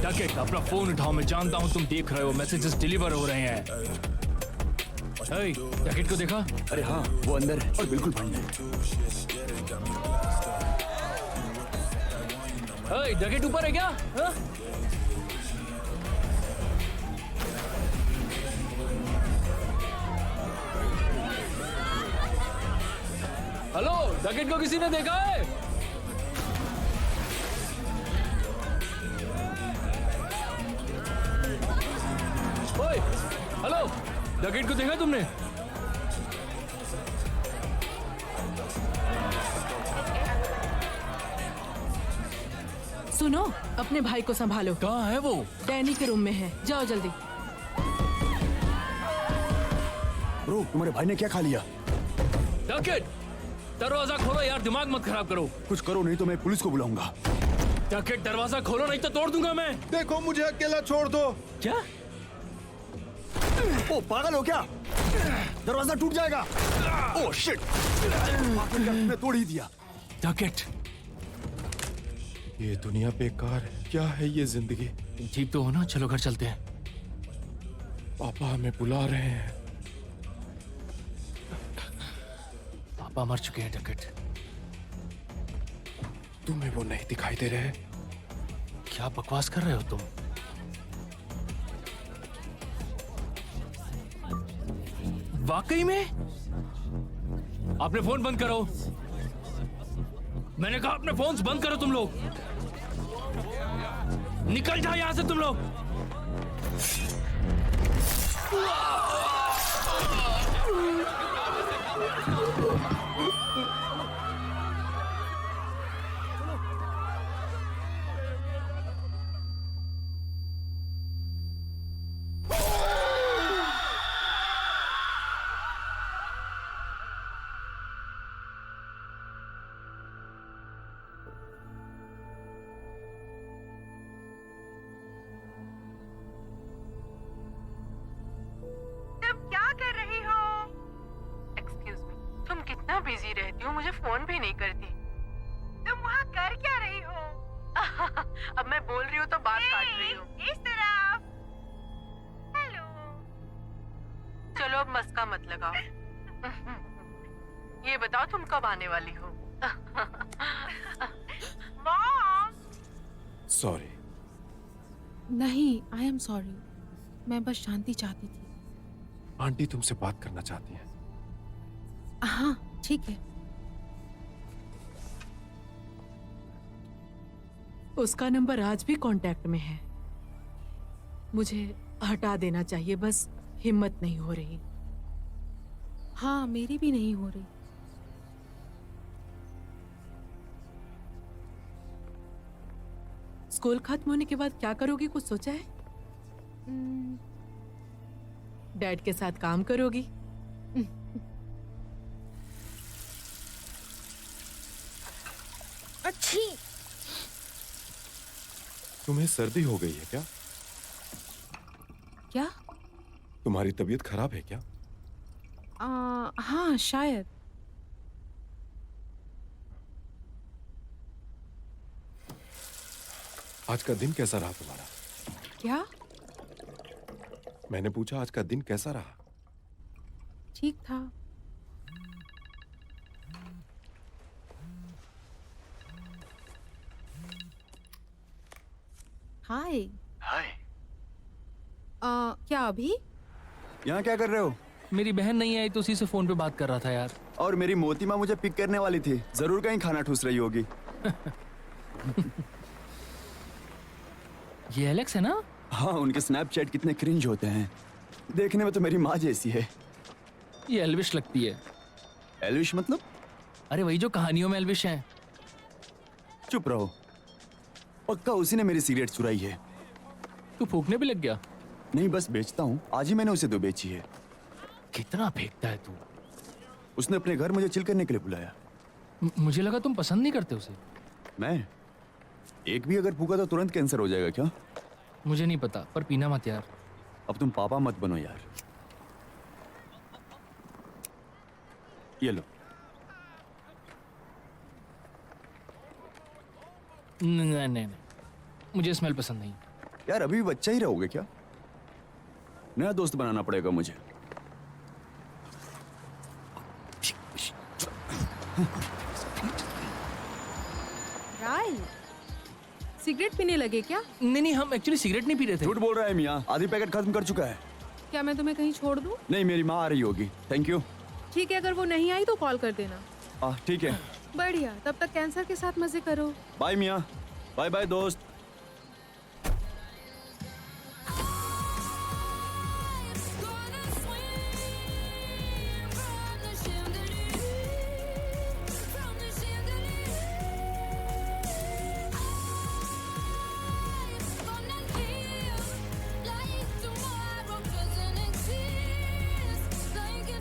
डकैत, अपना फोन उठाओ। मैं जानता हूँ तुम देख रहे हो, मैसेजेस डिलीवर हो रहे हैं। डकैत को देखा? अरे हाँ, वो अंदर है और बिल्कुल बंद है। डकैत ऊपर है क्या? हेलो, डकैत को किसी ने देखा है? ओए, हेलो, डकैत को देखा तुमने? सुनो, अपने भाई को संभालो। कहाँ है वो? डैनी के रूम में है, जाओ जल्दी। ब्रो, तुम्हारे भाई ने क्या खा लिया? डकैत, दरवाजा खोलो यार, दिमाग मत खराब करो। कुछ करो नहीं तो मैं पुलिस को बुलाऊंगा। डकैत, दरवाजा खोलो नहीं तो तोड़ दूंगा मैं। देखो, मुझे अकेला छोड़ दो। क्या? ओ, पागल हो क्या? दरवाजा टूट जाएगा। ओह शिट, मैं तोड़ ही दिया। डकैत, ये दुनिया बेकार है। क्या है ये जिंदगी? तुम ठीक तो हो ना? चलो घर चलते हैं। पापा हमें बुला रहे हैं। पापा मर चुके हैं डकैत। तुम्हें वो नहीं दिखाई दे रहे? क्या बकवास कर रहे हो तुम? वाकई में? अपने फोन बंद करो। मैंने कहा अपने फोन्स बंद करो तुम लोग। निकल जाओ यहां से तुम लोग। बिजी रहती हूँ, मुझे फोन भी नहीं करती। तुम वहाँ कर क्या रही हो? अब मैं बोल रही हूँ तो बात काट रही हूँ। इस तरफ। हेलो। चलो अब मस्का मत लगाओ। ये बताओ तुम कब आने वाली हो? मॉम। सॉरी। नहीं, आई एम सॉरी। मैं बस शांति चाहती थी। आंटी तुमसे बात करना चाहती हैं। हाँ, ठीक है। उसका नंबर आज भी कांटेक्ट में है। मुझे हटा देना चाहिए, बस हिम्मत नहीं हो रही। हाँ, मेरी भी नहीं हो रही। स्कूल खत्म होने के बाद क्या करोगी, कुछ सोचा है? डैड के साथ काम करोगी? अच्छी। तुम्हें सर्दी हो गई है क्या? क्या? तुम्हारी तबीयत खराब है क्या? हाँ, शायद। आज का दिन कैसा रहा तुम्हारा? क्या? मैंने पूछा आज का दिन कैसा रहा? ठीक था। हाय। हाय। क्या अभी? यहाँ क्या कर रहे हो? मेरी बहन नहीं आई तो उसी से फोन पे बात कर रहा था यार। और मेरी मोती माँ मुझे पिक करने वाली थी। जरूर कहीं खाना ठूस रही होगी। ये एलेक्स है ना? हाँ, उनके स्नैपचैट कितने क्रिंज होते हैं। देखने में तो मेरी माँ जैसी है। ये एल्विश लगती है। एल्विश मतलब? अरे वही जो कहानियों में एल्विश है। चुप रहो। पक्का उसी ने मेरी सिगरेट चुराई है। तू फूकने भी लग गया? नहीं, बस बेचता हूँ। आज ही मैंने उसे 2 बेची है। कितना फेंकता है तू? उसने अपने घर मुझे चिल करने के लिए बुलाया। मुझे लगा तुम पसंद नहीं करते उसे। मैं एक भी अगर फूका तो तुरंत कैंसर हो जाएगा क्या? मुझे नहीं पता, पर पीना मत यार। अब तुम पापा मत बनो यार। ये लो। नहीं नहीं, मुझे स्मेल पसंद नहीं। यार अभी भी बच्चा ही रहोगे क्या? नया दोस्त बनाना पड़ेगा मुझे। राय, सिगरेट पीने लगे क्या? नहीं नहीं, हम एक्चुअली सिगरेट नहीं पी रहे थे। झूठ बोल रहा है मियाँ, आधी पैकेट खत्म कर चुका है। क्या मैं तुम्हें कहीं छोड़ दूं? नहीं, मेरी माँ आ रही होगी। Thank you. ठीक है, अगर वो नहीं आई तो कॉल कर देना। ठीक है। बढ़िया, तब तक कैंसर के साथ मजे करो। बाय मियाँ। बाय बाय दोस्त।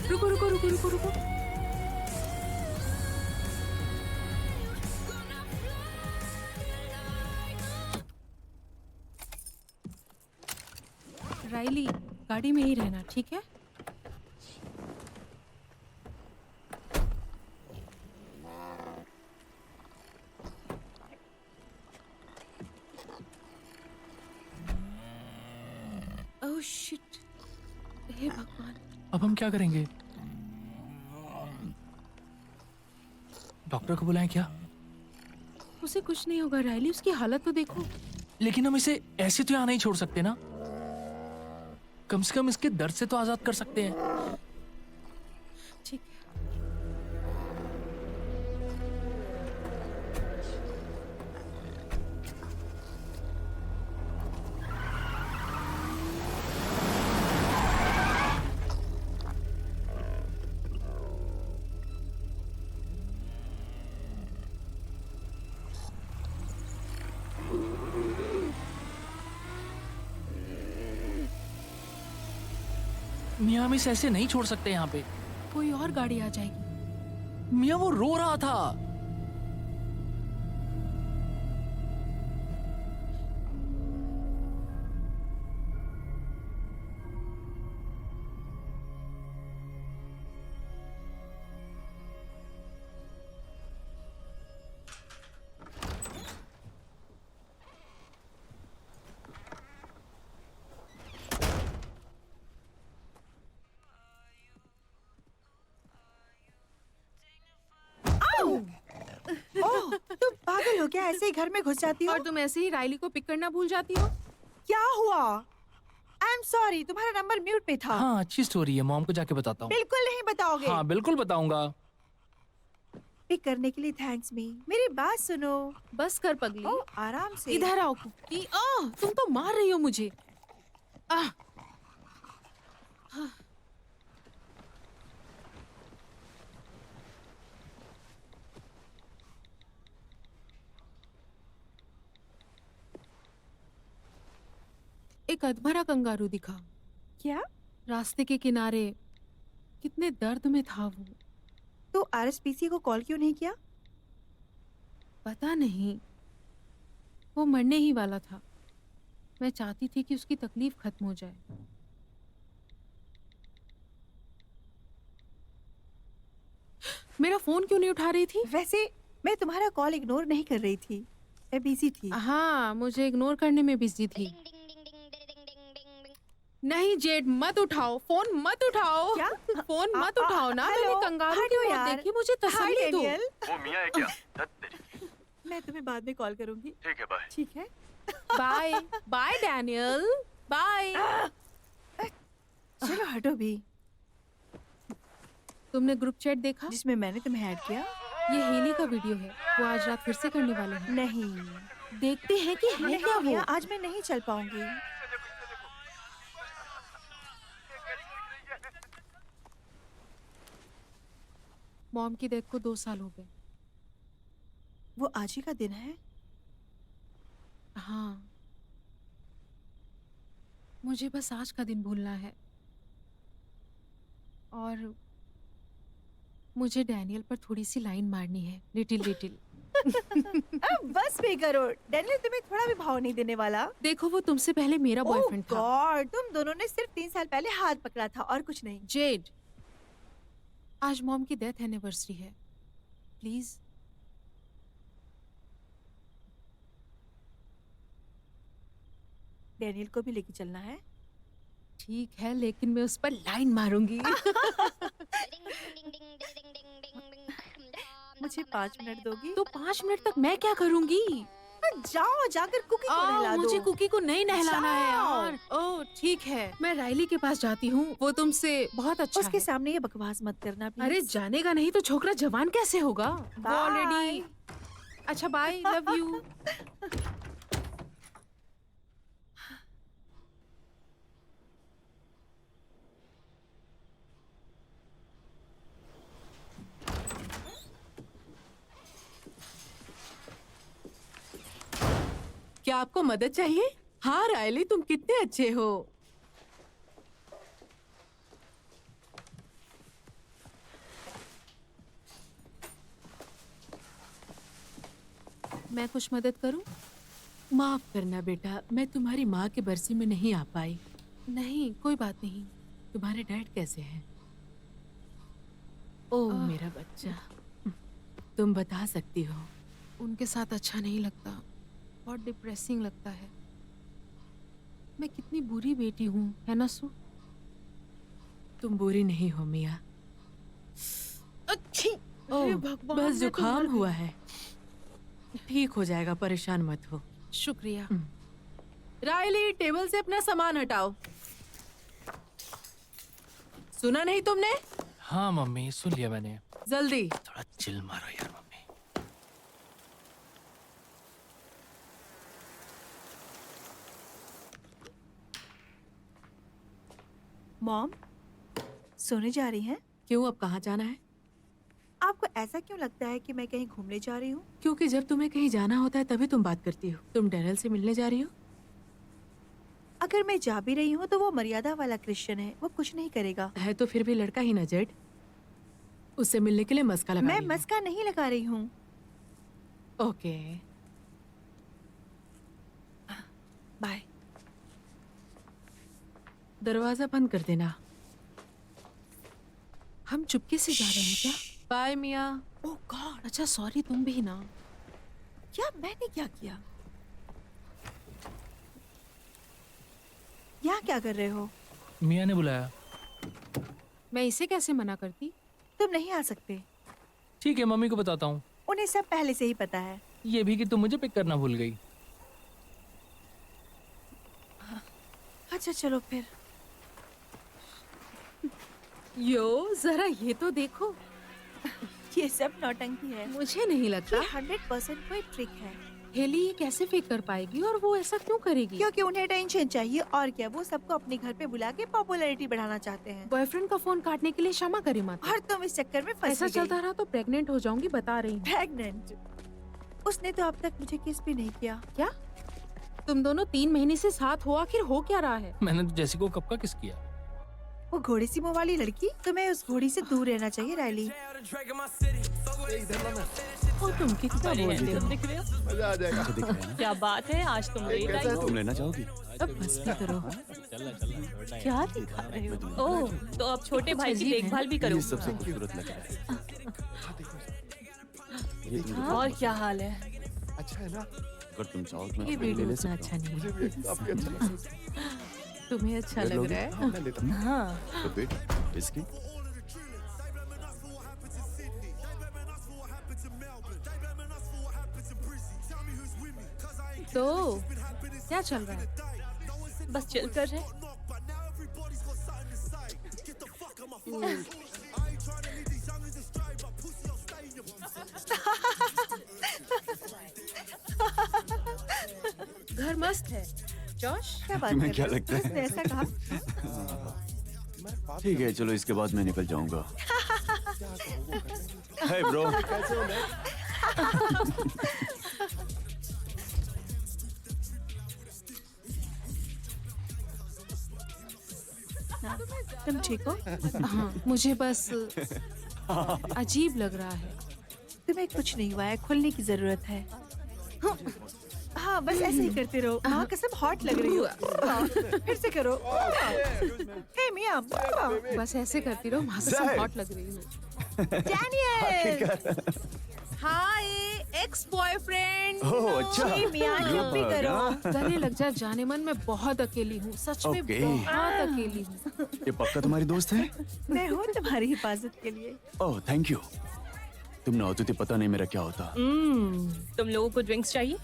रुको रुको रुको रुको रुको। राइली, गाड़ी में ही रहना, ठीक है? ओह शिट, हे भगवान। अब हम क्या करेंगे? डॉक्टर को बुलाएं क्या? उसे कुछ नहीं होगा राइली, उसकी हालत तो देखो। लेकिन हम इसे ऐसे तो यहाँ नहीं छोड़ सकते ना। कम से कम इसके दर्द से तो आजाद कर सकते हैं। ठीक है। मियाँ, हम इसे ऐसे नहीं छोड़ सकते यहाँ पे। कोई और गाड़ी आ जाएगी। मियाँ, वो रो रहा था। तुम पागल हो क्या? ऐसे ही घर में घुस जाती हो? और तुम ऐसे ही राइली को पिक करना भूल जाती हो? क्या हुआ? आई एम सॉरी, तुम्हारा नंबर म्यूट पे था। हाँ, अच्छी स्टोरी है, मॉम को जाके बताता हूँ। बिल्कुल नहीं बताओगे? हाँ, बिल्कुल बताऊंगा। पिक करने के लिए थैंक्स मी। मेरी बात सुनो। बस कर पगली। ओ, आराम से। इधर आओ कुत्ती। तुम तो मार रही हो मुझे। आह, एक अधमरा कंगारू दिखा। क्या? रास्ते के किनारे। कितने दर्द में था वो। तो आरएसपीसी को कॉल क्यों नहीं किया? पता नहीं, वो मरने ही वाला था। मैं चाहती थी कि उसकी तकलीफ खत्म हो जाए। मेरा फोन क्यों नहीं उठा रही थी? वैसे मैं तुम्हारा कॉल इग्नोर नहीं कर रही थी, मैं बिजी थी। हाँ, मुझे इग्नोर करने में बिजी थी। नहीं जेड, मत उठाओ फोन, मत उठाओ। क्या? फोन मत उठाओ ना। हेलो, मैंने कंगारू हटो की मौत यार। देखी, मुझे हाय तसल्ली दो। डेनियल। वो मियाँ है क्या? धत तेरी। मैं तुम्हें बाद में कॉल करूंगी। ठीक है, बाय। ठीक है। Bye bye Daniel, bye. चलो हटो भी। तुमने ग्रुप चैट देखा? जिसमें मैंने तुम्हें ऐड किया? ये हेली का वीडियो है, वो आज रात फिर से करने वाले हैं। नहीं देखते हैं कि है क्या वो। मियाँ, आज मैं नहीं चल पाऊंगी। मॉम की डेथ को 2 साल हो गए। वो आज ही का दिन है? हाँ, मुझे बस आज का दिन भूलना है। और मुझे डैनियल पर थोड़ी सी लाइन मारनी है, लिटिल लिटिल। अब बस भी करो, डैनियल तुम्हें थोड़ा भी भाव नहीं देने वाला। देखो, वो तुमसे पहले मेरा बॉयफ्रेंड था। गॉड, तुम दोनों ने सिर्फ 3 साल पहले हाथ पकड़ा था और कुछ नहीं। जेड, आज मॉम की डेथ एनिवर्सरी है, प्लीज। डैनियल को भी लेके चलना है। ठीक है, लेकिन मैं उस पर लाइन मारूंगी। मुझे 5 मिनट दोगी? तो 5 मिनट तक मैं क्या करूंगी? जाओ, जाकर कुकी को नहला दो। मुझे कुकी को नहीं नहलाना है जाओ। यार। ओह ठीक है, मैं रायली के पास जाती हूँ, वो तुमसे बहुत अच्छा उसके है। सामने ये बकवास मत करना प्लीज। अरे जाने का नहीं तो छोकरा जवान कैसे होगा? वो Bye. ऑलरेडी। अच्छा बाय, लव यू। क्या आपको मदद चाहिए? हाँ रायली, तुम कितने अच्छे हो। मैं कुछ मदद करूं? माफ करना बेटा, मैं तुम्हारी माँ के बरसी में नहीं आ पाई। नहीं, कोई बात नहीं। तुम्हारे डैड कैसे हैं? ओह मेरा बच्चा, तुम बता सकती हो। उनके साथ अच्छा नहीं लगता, बहुत डिप्रेसिंग लगता है। मैं कितनी बुरी बेटी हूँ, है ना सु? तुम बुरी नहीं हो मिया। अच्छी। ओह, बस जुकाम हुआ है, ठीक हो जाएगा, परेशान मत हो। शुक्रिया। रायली, टेबल से अपना सामान हटाओ। सुना नहीं तुमने? हाँ मम्मी, सुन लिया मैंने। जल्दी। थोड़ा चिल मारो यार मम्मी। मॉम, सोने जा रही हैं? क्यों, अब कहाँ जाना है? आपको ऐसा क्यों लगता है कि मैं कहीं घूमने जा रही हूँ? क्योंकि जब तुम्हें कहीं जाना होता है तभी तुम बात करती हो। तुम डैनियल से मिलने जा रही हो? अगर मैं जा भी रही हूँ तो वो मर्यादा वाला क्रिश्चियन है, वो कुछ नहीं करेगा। है तो फिर भी लड़का ही ना जेड। उससे मिलने के लिए मस्का लगा मैं रही हो। मस्का नहीं लगा रही हूँ। Okay bye. दरवाजा बंद कर देना। हम चुपके से जा रहे हैं क्या? बाय मिया। ओह गॉड, अच्छा सॉरी, तुम भी ना। क्या मैंने क्या किया? यहाँ क्या कर रहे हो? मिया ने बुलाया। मैं इसे कैसे मना करती? तुम नहीं आ सकते। ठीक है, मम्मी को बताता हूँ। उन्हें सब पहले से ही पता है। ये भी कि तुम मुझे पिक करना भूल गई। अच्छा चलो फिर। यो जरा ये तो देखो। ये सब नौटंकी है। मुझे नहीं लगता। ये 100% कोई ट्रिक है। हेली ये कैसे फेक कर पाएगी, और वो ऐसा क्यों करेगी? क्योंकि उन्हें टेंशन चाहिए, और क्या, वो सबको अपने घर पे बुला के पॉपुलैरिटी बढ़ाना चाहते हैं। बॉयफ्रेंड का फोन काटने के लिए क्षमा करी मत। और तुम इस चक्कर में फंस ऐसा गई। चलता रहा तो प्रेग्नेंट हो जाऊंगी, बता रही हूँ। प्रेग्नेंट? उसने तो अब तक मुझे किस भी नहीं किया। क्या तुम दोनों 3 महीने से साथ हो? आखिर हो क्या रहा है? मैंने तो जैसी को कब का किस किया। वो घोड़ी सी मुंह वाली लड़की, तुम्हें उस घोड़ी से दूर रहना चाहिए रायली। ओ तुम कितना बोलते हो। मजा आ जाएगा। क्या बात है, आज तुम लेट आई हो। तुम लेना चाहोगी? अब बस भी करो। क्या दिखा रहे हो? ओह, तो अब छोटे भाई की देखभाल भी करो। सबसे खूबसूरत लग रहा है। और क्या हाल है? अच्छा है ना? अगर तुम चाहो तो मैं ये अपने लिए वीडियो ले उतना सकता अच्छा हूँ। नहीं मुझे है। भी काफी अच्छा लग रहा है। तुम्हें अच्छा ले लग लोगे? रहा है? हाँ, मैं लेता हूँ। हाँ, तो बेट, इसकी तो क्या चल रहा है? बस चिल कर रहे। घर मस्त है जॉश। क्या बात तुम्हें कर क्या रहे हो? लगता है? उसने ऐसा कहा? ठीक है, चलो इसके बाद मैं निकल जाऊंगा। हे ब्रो, तुम ठीक हो? हाँ, मुझे बस अजीब लग रहा है। तुम्हें कुछ नहीं हुआ है, खुलने की जरूरत है। हाँ, बस ऐसे ही करते रहो। माँ कसम हॉट लग रही हो। हाँ, फिर से करो। हे मिया। बस ऐसे करती रहो, माँ कसम हॉट लग रही हो। डैनियल, हाय एक्स बॉयफ्रेंड। ओह अच्छा। मियाँ जब भी करो। गले लग जा जाने मन, मैं बहुत अकेली हूँ, सच में Okay. बहुत अकेली हूँ। ये पक्का तुम्हारी दोस्त है? मैं हूँ तुम्हारी हिफाजत के लिए। Oh thank you. तुम ना होती तो पता नहीं मेरा क्या होता। तुम लोगों को ड्रिंक्स चाहिए?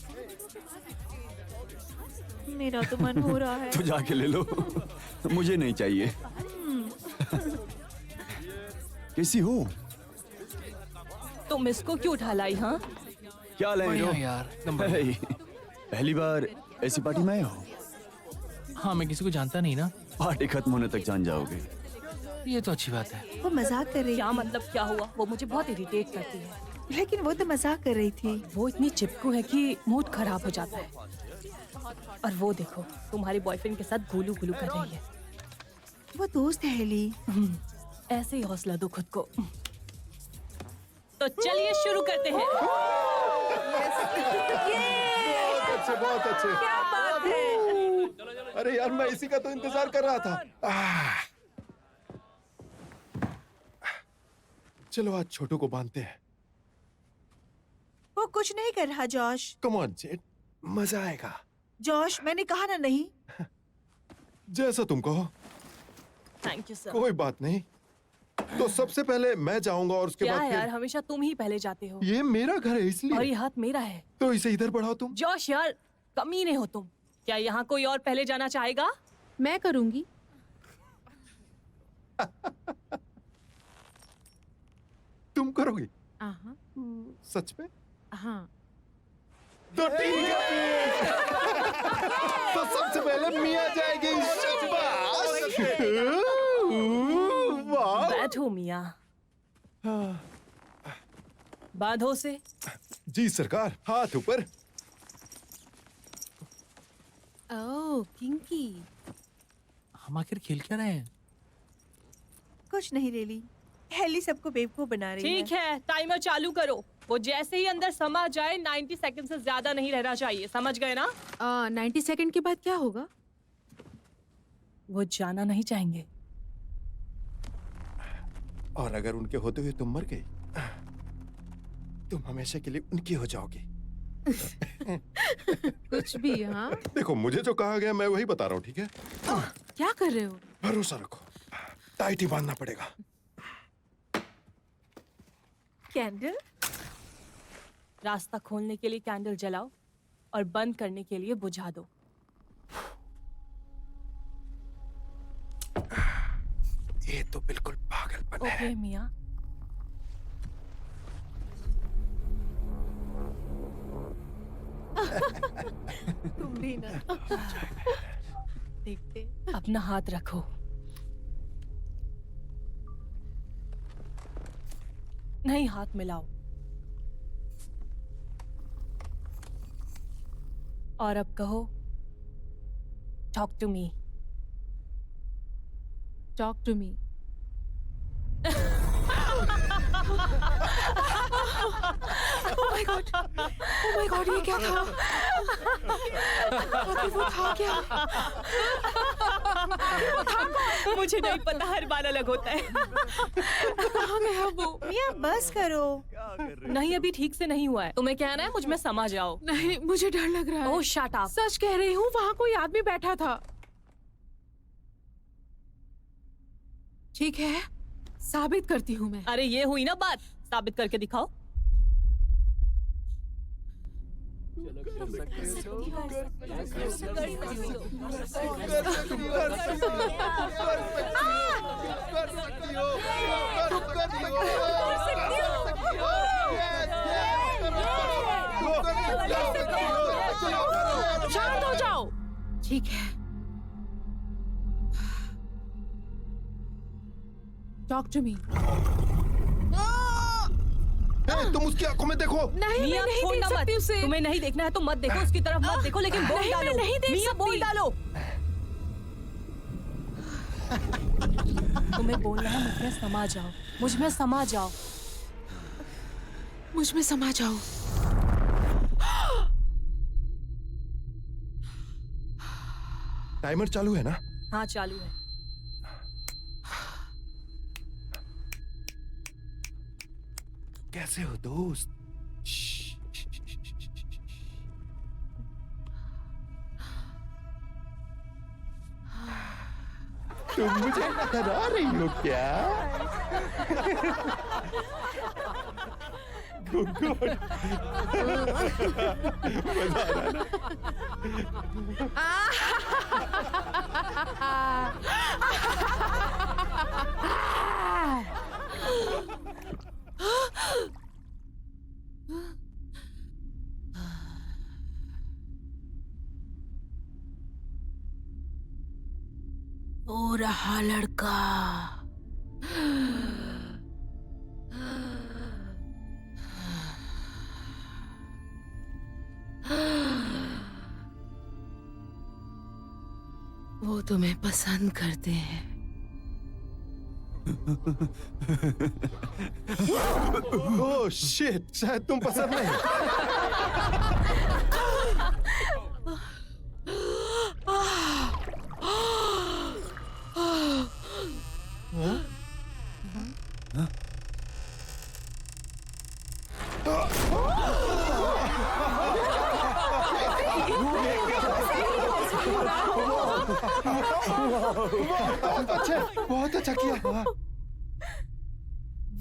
मेरा तो मन हो रहा है। तो जाके ले लो। मुझे नहीं चाहिए। कैसी हो? तुम इसको क्यों उठा लाई? हाँ, क्या ले रहे बढ़िया हो? यार, एकदम बढ़िया। हे, पहली बार ऐसी पार्टी में आए हो? हाँ, मैं किसी को जानता नहीं ना। पार्टी खत्म होने तक जान जाओगे। ये तो अच्छी बात है। वो मजाक कर रही क्या थी। मतलब क्या हुआ? वो मुझे बहुत इरिटेट करती है। लेकिन वो तो मजाक कर रही थी। वो इतनी चिपकू है कि मूड खराब हो जाता है। और वो देखो, तुम्हारे बॉयफ्रेंड के साथ गुलू गुलू कर रही है। वो दोस्त है हेली। ऐसे ही हौसला दो खुद को। तो चलिए शुरू करते हैं। बहुत अच्छे। क्या बात है। अरे यार, मैं इसी का तो इंतजार कर रहा था। चलो आज छोटू को बांधते हैं। वो कुछ नहीं कर रहा जॉश। कम ऑन जेट, मजा आएगा। जॉश मैंने कहा ना नहीं। जैसा तुम कहो। Thank you sir. कोई बात नहीं। तो सबसे पहले मैं जाऊंगा और उसके क्या बाद यार, फिर। हमेशा तुम ही पहले जाते हो। ये मेरा घर है और इसलिए। ये हाथ मेरा है। तो इसे इधर बढ़ाओ तुम। जोश यार, कमीने हो तुम। क्या यहाँ कोई और पहले जाना चाहेगा? मैं करूंगी। तुम करोगी? हाँ सच में? हाँ। तो ठीक है फिर। तो सबसे पहले मियाँ जाएगी। शाबाश। वाह। बैठो मियाँ। बांधो से। जी सरकार, हाथ ऊपर। ओह किंकी। हम आखिर खेल क्या रहे हैं? कुछ नहीं रेली। हेली सबको बेवकूफ बना रही ठीक है, टाइमर चालू करो। वो जैसे ही अंदर समा जाए 90 सेकंड से ज्यादा नहीं रहना चाहिए, समझ गए ना? 90 सेकंड के बाद क्या होगा? वो जाना नहीं चाहेंगे। और अगर उनके होते हुए तुम मर गई, तुम हमेशा के लिए उनकी हो जाओगी। कुछ भी। हाँ, देखो, मुझे जो कहा गया मैं वही बता रहा हूँ, ठीक है? क्या कर रहे हो? भरोसा रखो, टाइट ही बांधना पड़ेगा। कैंडल। रास्ता खोलने के लिए कैंडल जलाओ और बंद करने के लिए बुझा दो। ये तो बिल्कुल पागलपन है। ओके मियाँ। तुम भी ना। देखते। अपना हाथ रखो। नहीं, हाथ मिलाओ। और अब कहो, talk to me. Talk to me. Oh my God, ये क्या था? आखिर वो था क्या? मुझे नहीं पता, हर बार अलग होता है। कहाँ गया वो? मियाँ बस करो। नहीं, अभी ठीक से नहीं हुआ है। तुम्हें कहना है मुझ में समा जाओ। नहीं, मुझे डर लग रहा है। ओह शट अप। सच कह रही हूँ, वहाँ कोई आदमी बैठा था। ठीक है, साबित करती हूँ मैं। अरे ये हुई ना बात, साबित करके दिखाओ। शांत हो जाओ। ठीक है, टॉक टू मी। तुम उसकी आंखों में देखो। नहीं, मैं मियाँ नहीं छोड़ना देख मत। सकती उसे। तुम्हें नहीं देखना है तो मत देखो, उसकी तरफ मत देखो, लेकिन बोल नहीं, मैं डालो। नहीं देख मियाँ सकती। बोल डालो। तुम्हें बोलना है मुझ में समा जाओ, मुझ में समा जाओ। मुझ में समा जाओ। टाइमर चालू है ना? हाँ चालू है। कैसे हो दोस्त? तुम मुझे डरा रही हो क्या? गुड। मजा आ रहा है ना? वो रहा लड़का। वो तुम्हें पसंद करते हैं। ओह शिट, शायद तुम पसंद नहीं। बहुत अच्छा किया।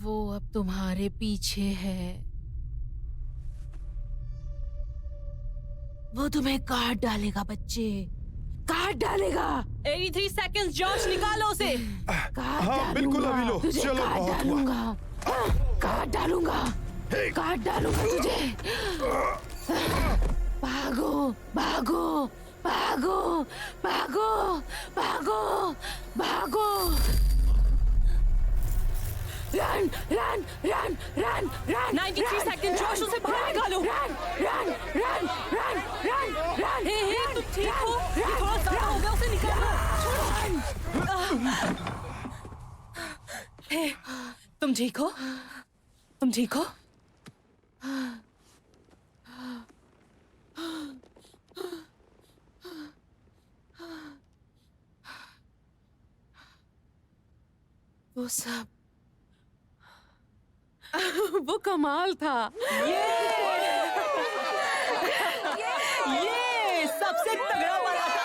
वो अब तुम्हारे पीछे है। वो तुम्हें काट डालेगा बच्चे, काट डालेगा। 83 सेकंड्स जॉश, निकालो उसे। काट हाँ, बिल्कुल डालूंगा, अभी लो। तुझे चलो, काट बहुत हुआ। डालूंगा, काट डालूंगा, काट डालूंगा तुझे। भागो भागो भागो भागो भागो भागो। Run run run run run. 93 second Josh, उसे बाहर निकालो। Run run run run run run. Hey तुम ठीक हो? ये थोड़ा ज्यादा हो गया, उसे निकालो। हे, तुम ठीक हो? तुम ठीक हो? वो सब वो कमाल था। ये सबसे तगड़ा वाला था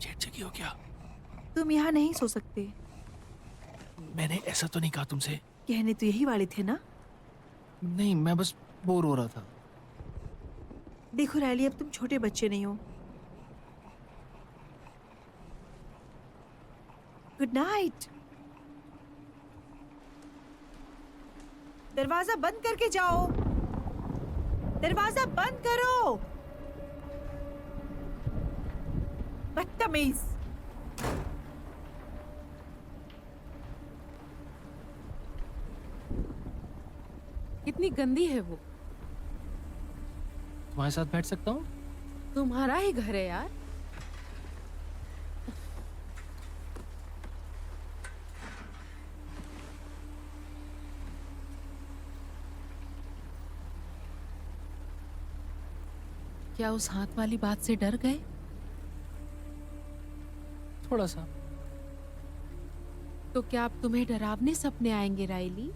जेट जगी हो क्या? तुम यहाँ नहीं सो सकते। मैंने ऐसा तो नहीं कहा तुमसे। कहने तो यही वाले थे ना। नहीं, मैं बस बोर हो रहा था। देखो रैली, अब तुम छोटे बच्चे नहीं हो। Good night. दरवाजा बंद करके जाओ। दरवाजा बंद करो, बदतमीज। कितनी गंदी है वो। तुम्हारे साथ बैठ सकता हूँ? तुम्हारा ही घर है यार। क्या उस हाथ वाली बात से डर गए? थोड़ा सा। तो क्या अब तुम्हें डरावने सपने आएंगे राइली?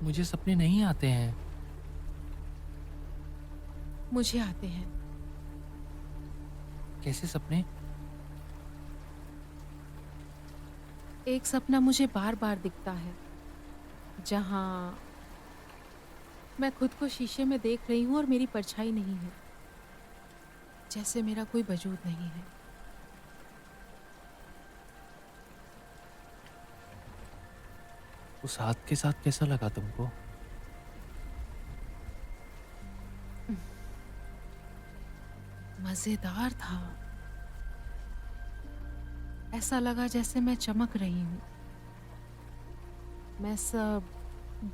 मुझे सपने नहीं आते हैं। मुझे आते हैं। कैसे सपने? एक सपना मुझे बार बार दिखता है, जहां मैं खुद को शीशे में देख रही हूं और मेरी परछाई नहीं है, जैसे मेरा कोई वजूद नहीं है। उस हाथ के साथ कैसा लगा तुमको? मजेदार था। ऐसा लगा जैसे मैं चमक रही हूँ। मैं सब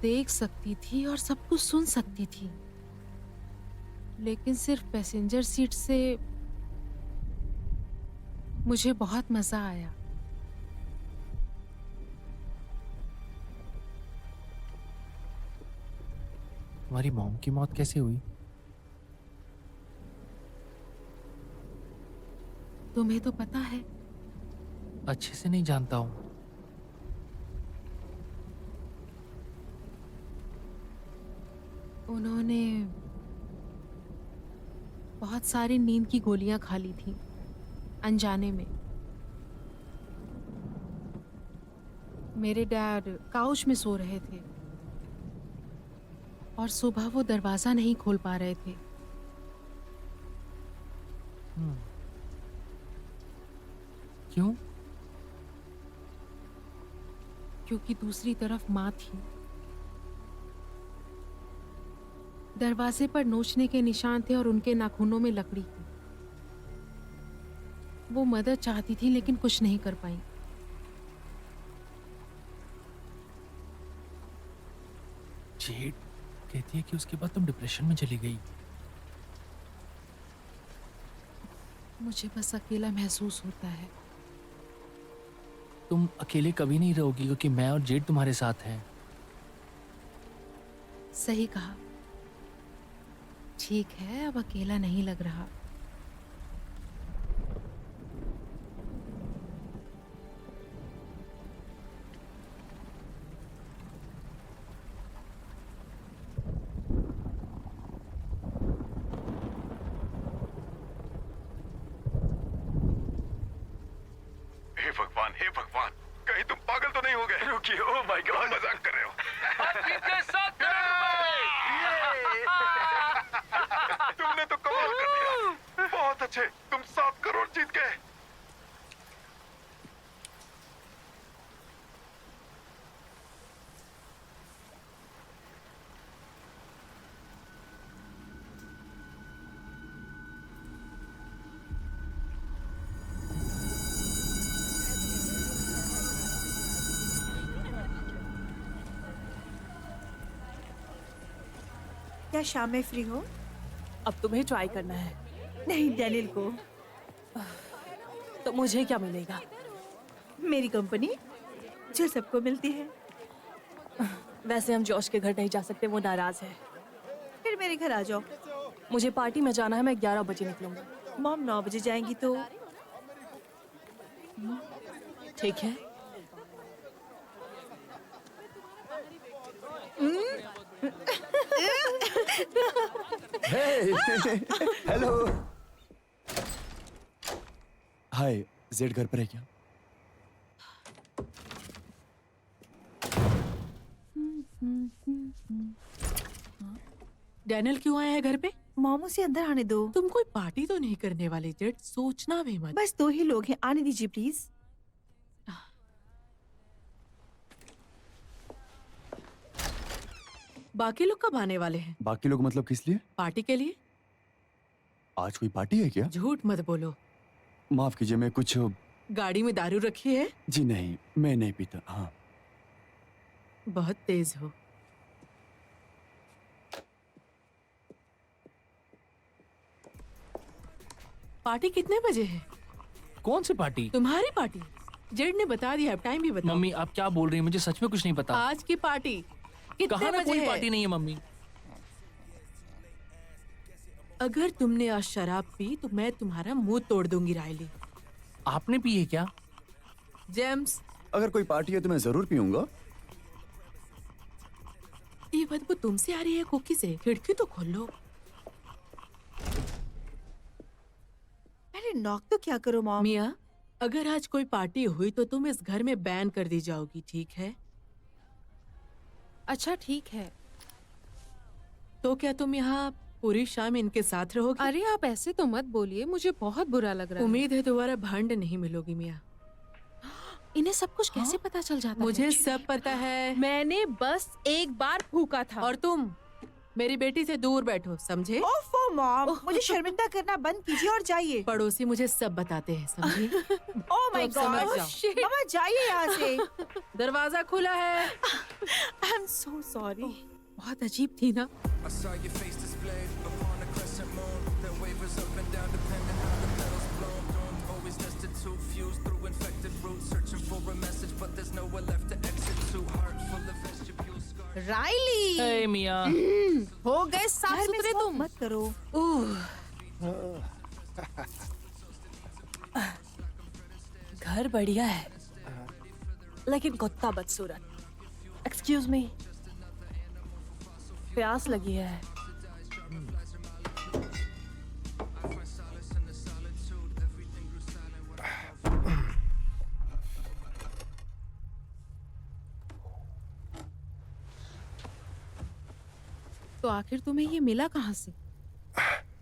देख सकती थी और सब कुछ सुन सकती थी, लेकिन सिर्फ पैसेंजर सीट से मुझे बहुत मजा आया। तुम्हारी मॉम की मौत कैसे हुई? तुम्हें तो पता है। अच्छे से नहीं जानता हूँ। उन्होंने बहुत सारी नींद की गोलियां खा ली थी अनजाने में। मेरे डैड काउच में सो रहे थे और सुबह वो दरवाजा नहीं खोल पा रहे थे। क्यों? क्योंकि दूसरी तरफ माँ थी। दरवाजे पर नोचने के निशान थे और उनके नाखूनों में लकड़ी थी। वो मदद चाहती थी लेकिन कुछ नहीं कर पाई। जेड कहती है कि उसके बाद तुम डिप्रेशन में चली गई। मुझे बस अकेला महसूस होता है। तुम अकेले कभी नहीं रहोगी क्योंकि मैं और जेड तुम्हारे साथ हैं। सही कहा। ठीक है, अब अकेला नहीं लग रहा। हे भगवान, कहीं तुम पागल तो नहीं हो गए? रुकिए, ओह माय गॉड, मजाक कर रहे हो? तुमने तो कमाल कर दिया। बहुत अच्छे, तुम 7 करोड़ जीत गए। क्या शाम में फ्री हो? अब तुम्हें ट्राई करना है। नहीं, डैनियल को। तो मुझे क्या मिलेगा? मेरी कंपनी जो सबको मिलती है। वैसे हम जॉश के घर नहीं जा सकते, वो नाराज है। फिर मेरे घर आ जाओ। मुझे पार्टी में जाना है, मैं 11 बजे निकलूंगी। मॉम 9 बजे जाएंगी तो ठीक है। हेलो। हाय, जेड घर पर है क्या? डैनियल क्यों आया है घर पे? मॉम उसे अंदर आने दो। तुम कोई पार्टी तो नहीं करने वाले जेड, सोचना भी मत। बस 2 ही लोग हैं, आने दीजिए प्लीज। बाकी लोग कब आने वाले हैं? बाकी लोग मतलब किस लिए? पार्टी के लिए। आज कोई पार्टी है क्या? झूठ मत बोलो। माफ कीजिए, मैं कुछ। गाड़ी में दारू रखी है? जी नहीं, मैं नहीं पीता। हाँ। बहुत तेज हो। पार्टी कितने बजे है? कौन सी पार्टी? तुम्हारी पार्टी। जेड ने बता दिया, अब टाइम भी बताओ। मम्मी आप क्या बोल रही हैं? मुझे सच में कुछ नहीं पता। आज की पार्टी कितने कहाँ ना बजे कोई है? पार्टी नहीं है मम्मी। अगर तुमने आज शराब पी तो मैं तुम्हारा मुंह तोड़ दूंगी रायली। आपने पी है क्या? जेम्स, अगर कोई पार्टी है तो मैं जरूर पीऊंगा। ये बदबू तुमसे आ रही है कुकी से? खिड़की तो खोल लो। पहले नॉक तो क्या करो मॉम। मिया, अगर आज कोई पार्टी हुई तो तुम इस घर में बैन कर दी जाओगी, ठीक है? अच्छा ठीक है। तो क्या तुम यहाँ पूरी शाम इनके साथ रहोगी? अरे आप ऐसे तो मत बोलिए, मुझे बहुत बुरा लग रहा है। उम्मीद है दोबारा भंड नहीं मिलोगी मिया। इन्हें सब कुछ कैसे पता चल जाता है? मुझे सब पता है। मैंने बस एक बार फूका था। और तुम मेरी बेटी से दूर बैठो, समझे? ओफो मॉम, मुझे शर्मिंदा करना बंद कीजिए और जाइए। पड़ोसी मुझे सब बताते हैं, समझी? ओह माय तो अब समझ गॉड, जाओ। मामा जाइए यहाँ से। दरवाजा खुला है। I am so sorry. बहुत अजीब थी ना। I saw your face displayed upon a crescent moon that wavers up and down depending how the petals blow. Don't always nested too fused through infected roots, searching for a message, but there's nowhere left to exit to. Heart full of vestibule scars. Riley, ए Mia, हो गए साफ घर में सुथरे smoke तुम। मत करो। घर बढ़िया है, लेकिन कुत्ता बदसूरत। एक्सक्यूज मी, प्यास लगी है। तो आखिर तुम्हें ये मिला कहाँ से?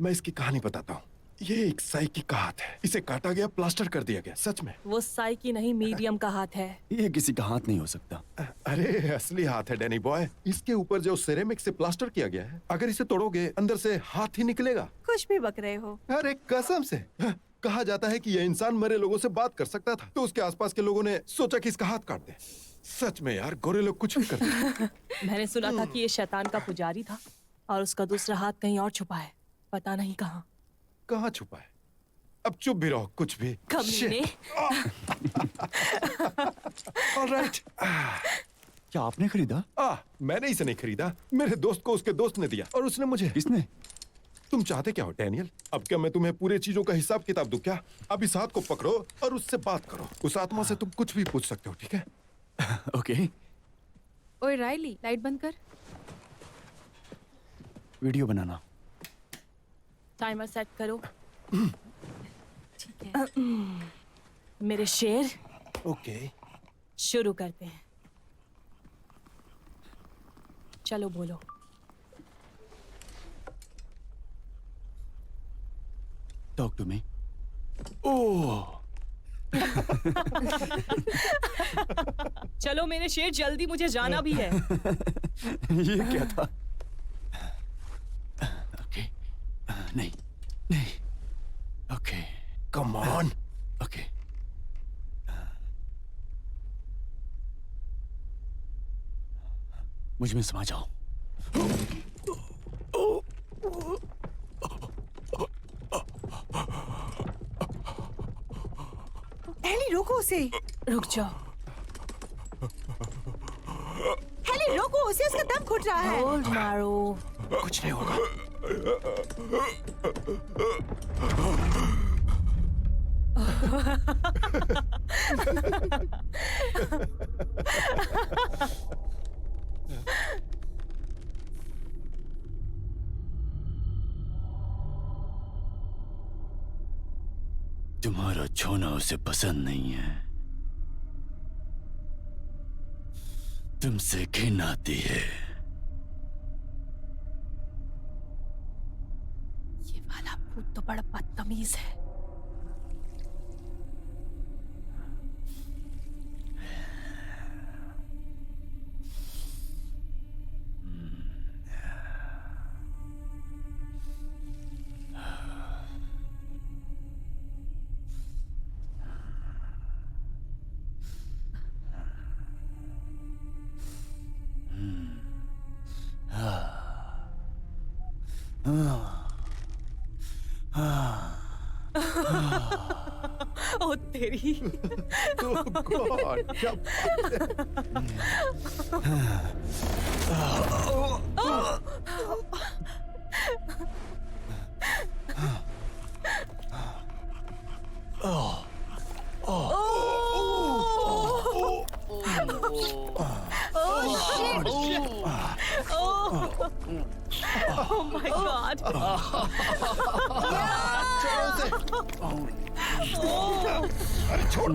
मैं इसकी कहानी बताता हूँ। ये एक साई की का हाथ है। इसे काटा गया, प्लास्टर कर दिया गया। सच में। वो साई की नहीं, मीडियम का हाथ है। ये किसी का हाथ नहीं हो सकता। अरे असली हाथ है डैनी बॉय। इसके ऊपर जो सिरेमिक से प्लास्टर किया गया है, अगर इसे तोड़ोगे अंदर से हाथ ही निकलेगा। कुछ भी बक रहे हो। अरे कसम से। कहा जाता है कि यह इंसान मरे लोगों से बात कर सकता था, तो उसके आसपास के लोगों ने सोचा कि इसका हाथ काट दे। सच में यार, गोरे लोग कुछ भी करते हैं। मैंने सुना था कि ये शैतान का पुजारी था और उसका दूसरा हाथ कहीं और छुपा है, पता नहीं कहाँ। कहाँ छुपा है? अब चुप भी रहो, कुछ भी। कमीने। ऑलराइट। क्या आपने खरीदा? मैंने इसे नहीं खरीदा, मेरे दोस्त को उसके दोस्त ने दिया और उसने मुझे। किसने? तुम चाहते क्या हो डैनियल? अब क्या मैं तुम्हें पूरे चीजों का हिसाब किताब दूं क्या? अब इस हाथ को पकड़ो और उससे बात करो। उस आत्मा से तुम कुछ भी पूछ सकते हो, ठीक है? ओके, ओए राइली, लाइट बंद कर। वीडियो बनाना। टाइमर सेट करो। ठीक है। मेरे शेर, ओके। शुरू करते हैं। चलो बोलो। Talk to me. ओह, चलो मेरे शेर, जल्दी, मुझे जाना भी है। ये क्या था? ओके, नहीं, नहीं, ओके, कम ऑन। ओके। मुझ में समा जाओ। हेली रोको उसे। रुक जाओ। हेली रोको उसे, उसका दम घुट रहा है। होल्ड मारो। कुछ नहीं होगा। तुम्हारा छूना उसे पसंद नहीं है। तुमसे घिन आती है। ये वाला भूत तो बड़ा बदतमीज है। ओ तेरी। Oh God, क्या बात है? Oh my God. अरे छोड़।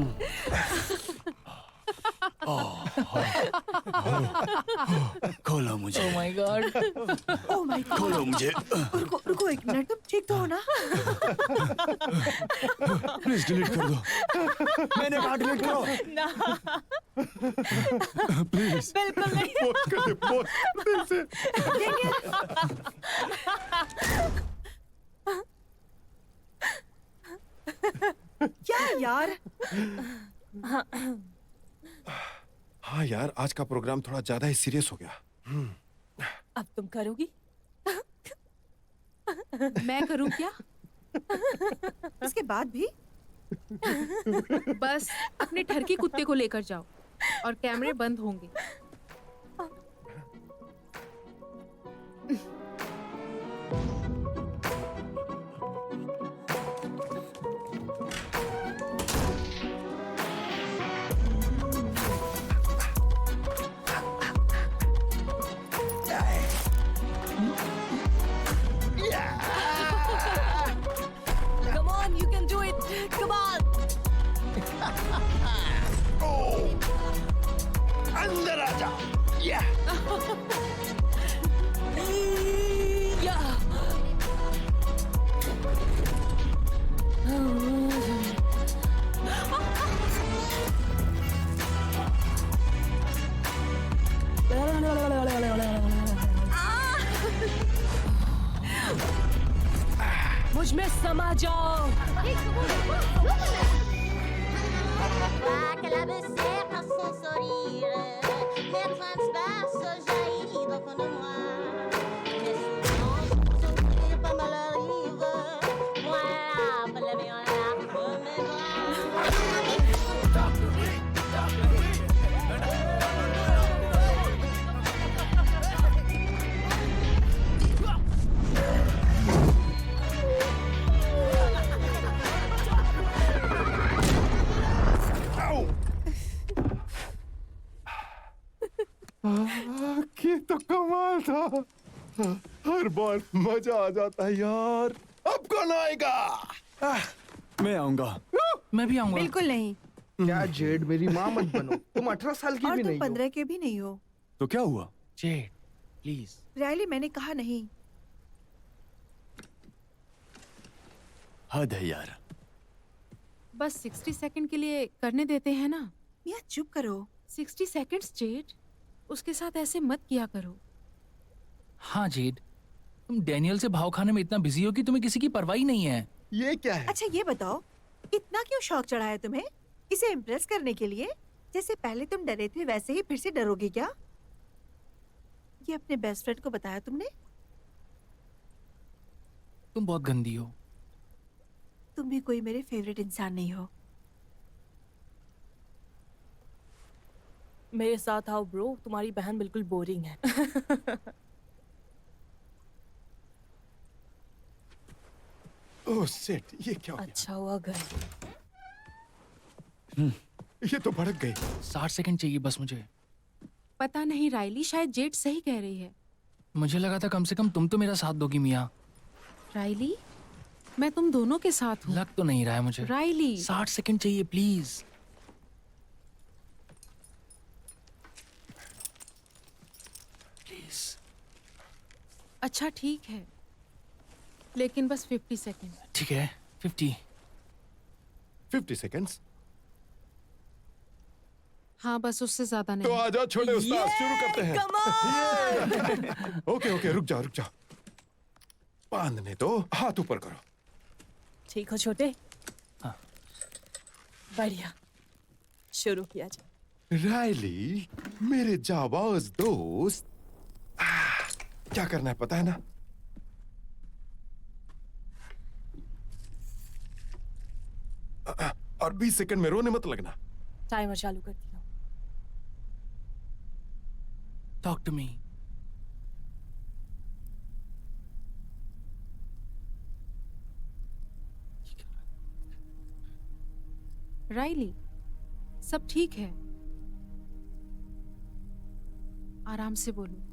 खोलो मुझे, ओह my God. Oh my God, खोलो मुझे, रुको रुको एक मिनट, तुम ठीक तो हो ना? प्लीज डिलीट कर दो। मैंने कहा डिलीट करो। प्लीज। बिल्कुल नहीं। पोस्ट कर दे, पोस्ट दिल से। क्या यार? हाँ यार, आज का प्रोग्राम थोड़ा ज्यादा ही सीरियस हो गया। अब तुम करोगी? मैं करूं क्या? इसके बाद भी? बस अपने ठरकी कुत्ते को लेकर जाओ और कैमरे बंद होंगे। Come on, you can do it. Come on. अंदर आ जा। Yeah. मुझ में समा जाओ। Vois que la baissière par son sourire, l'air transperce jaillit au fond de moi. Mais souvent, sourire pas mal arrive, moi la lève en larmes mes ये तो कमाल था। हर बार मजा आ जाता है यार। अब कौन आएगा? मैं आऊंगा। मैं भी आऊंगा। बिल्कुल नहीं। क्या जेड, मेरी माँ मत बनो। तुम 18 साल की और भी तुम नहीं हो। 15 के भी नहीं हो। तो क्या हुआ? Z please. रैली, मैंने कहा नहीं। हद है यार। बस 60 सेकंड के लिए करने देते हैं ना। मिया चुप करो। 60 सेकंड्स जेड, उसके साथ ऐसे मत किया करो। हाँ जेड, तुम डैनियल से भाव खाने में इतना बिजी हो कि तुम्हें किसी की परवाह ही नहीं है। ये क्या है? अच्छा ये बताओ, इतना क्यों शौक चढ़ा है तुम्हें इसे इम्प्रेस करने के लिए? जैसे पहले तुम डरे थे वैसे ही फिर से डरोगे क्या? ये अपने बेस्ट फ्रेंड को बताया तुमने? तुम बहुत गंदी हो। तुम भी कोई मेरे फेवरेट इंसान नहीं हो। मेरे साथ आओ ब्रो, तुम्हारी बहन बिल्कुल बोरिंग है। ओह शिट, ये क्या हो गया? अच्छा हुआ घर। ये तो भड़क गई। 60 सेकंड चाहिए बस मुझे। पता नहीं राइली, शायद जेड सही कह रही है। मुझे लगा था कम से कम तुम तो मेरा साथ दोगी मिया। राइली, मैं तुम दोनों के साथ हूँ। लग तो नहीं रहा है मुझे। राइली, 60 सेकंड चाहिए प्लीज। प्लीज। अच्छा ठीक है, लेकिन बस 50 सेकंड। ठीक है 50 सेकंड्स। हाँ बस उससे ज्यादा तो नहीं। आ जाओ छोटे उस्ताद, शुरू करते हैं। ओके ओके, रुक जाओ रुक जाओ। बांधने दो, हाथ ऊपर करो। ठीक हो छोटे? हाँ। बढ़िया, शुरू किया जाए। रायली, मेरे जाबाज दोस्त, क्या करना है पता है ना? और 20 सेकंड में रोने मत लगना। टाइमर चालू करती हूँ। Talk to me. राइली, सब ठीक है, आराम से बोलो।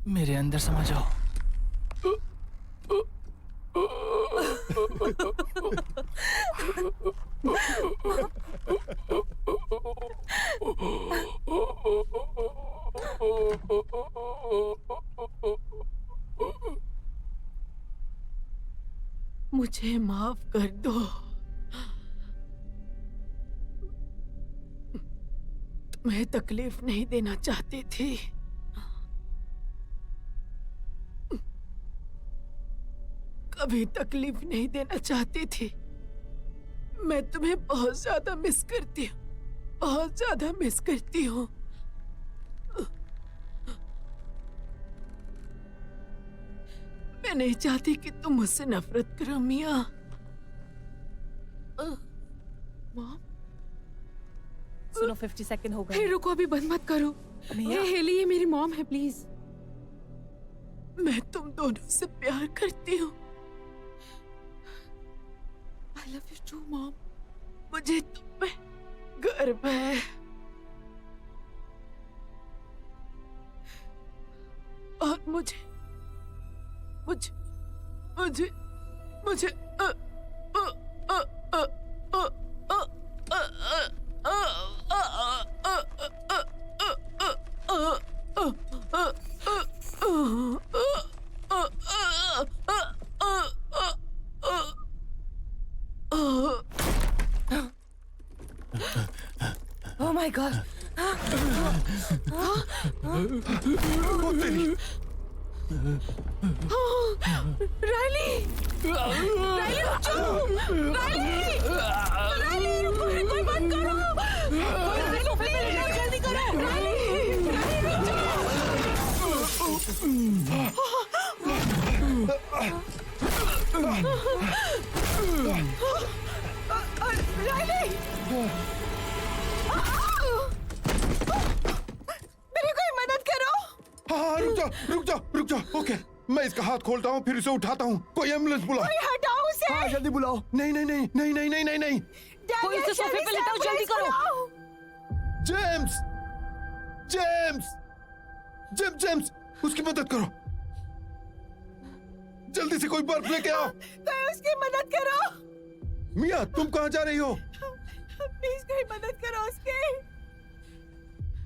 मेरे अंदर समा जाओ। मुझे माफ कर दो। तुम्हें तकलीफ नहीं देना चाहती थी। कभी तकलीफ नहीं देना चाहती थी। मैं तुम्हें बहुत ज्यादा मिस करती हूँ, बहुत ज्यादा मिस करती हूँ। मैं नहीं चाहती कि तुम मुझसे नफरत करो मिया। मॉम, सुनो 50 सेकंड हो गए। हे रुको, अभी बंद मत करो। हे हेली, ये मेरी मॉम है, प्लीज। मैं तुम दोनों से प्यार करती हूँ। I love you too mom. मुझे तुम पे गर्व है। और मुझे मुझे मुझे मुझे Oh my God! Riley! Riley रुक जाओ! रायली! रायली रुको, रुको, मत करो! रायली प्लीज जल्दी करो! रायली! रायली रुक जाओ! रायली! मेरी कोई मदद करो! हाँ, रुक जाओ। ओके, मैं इसका हाथ खोलता हूँ, फिर इसे उठाता हूँ। कोई एम्बुलेंस बुलाओ। कोई हटाओ उसे! हाँ, जल्दी बुलाओ। नहीं। कोई इसे सोफे पे लेटाओ, जल्दी करो। जेम्स, उसकी मदद करो। जल्दी से कोई बर्फ लेके आओ। कोई उसकी मदद करो। मिया, तुम कहाँ जा रही हो? प्लीज कोई मदद करो उसकी।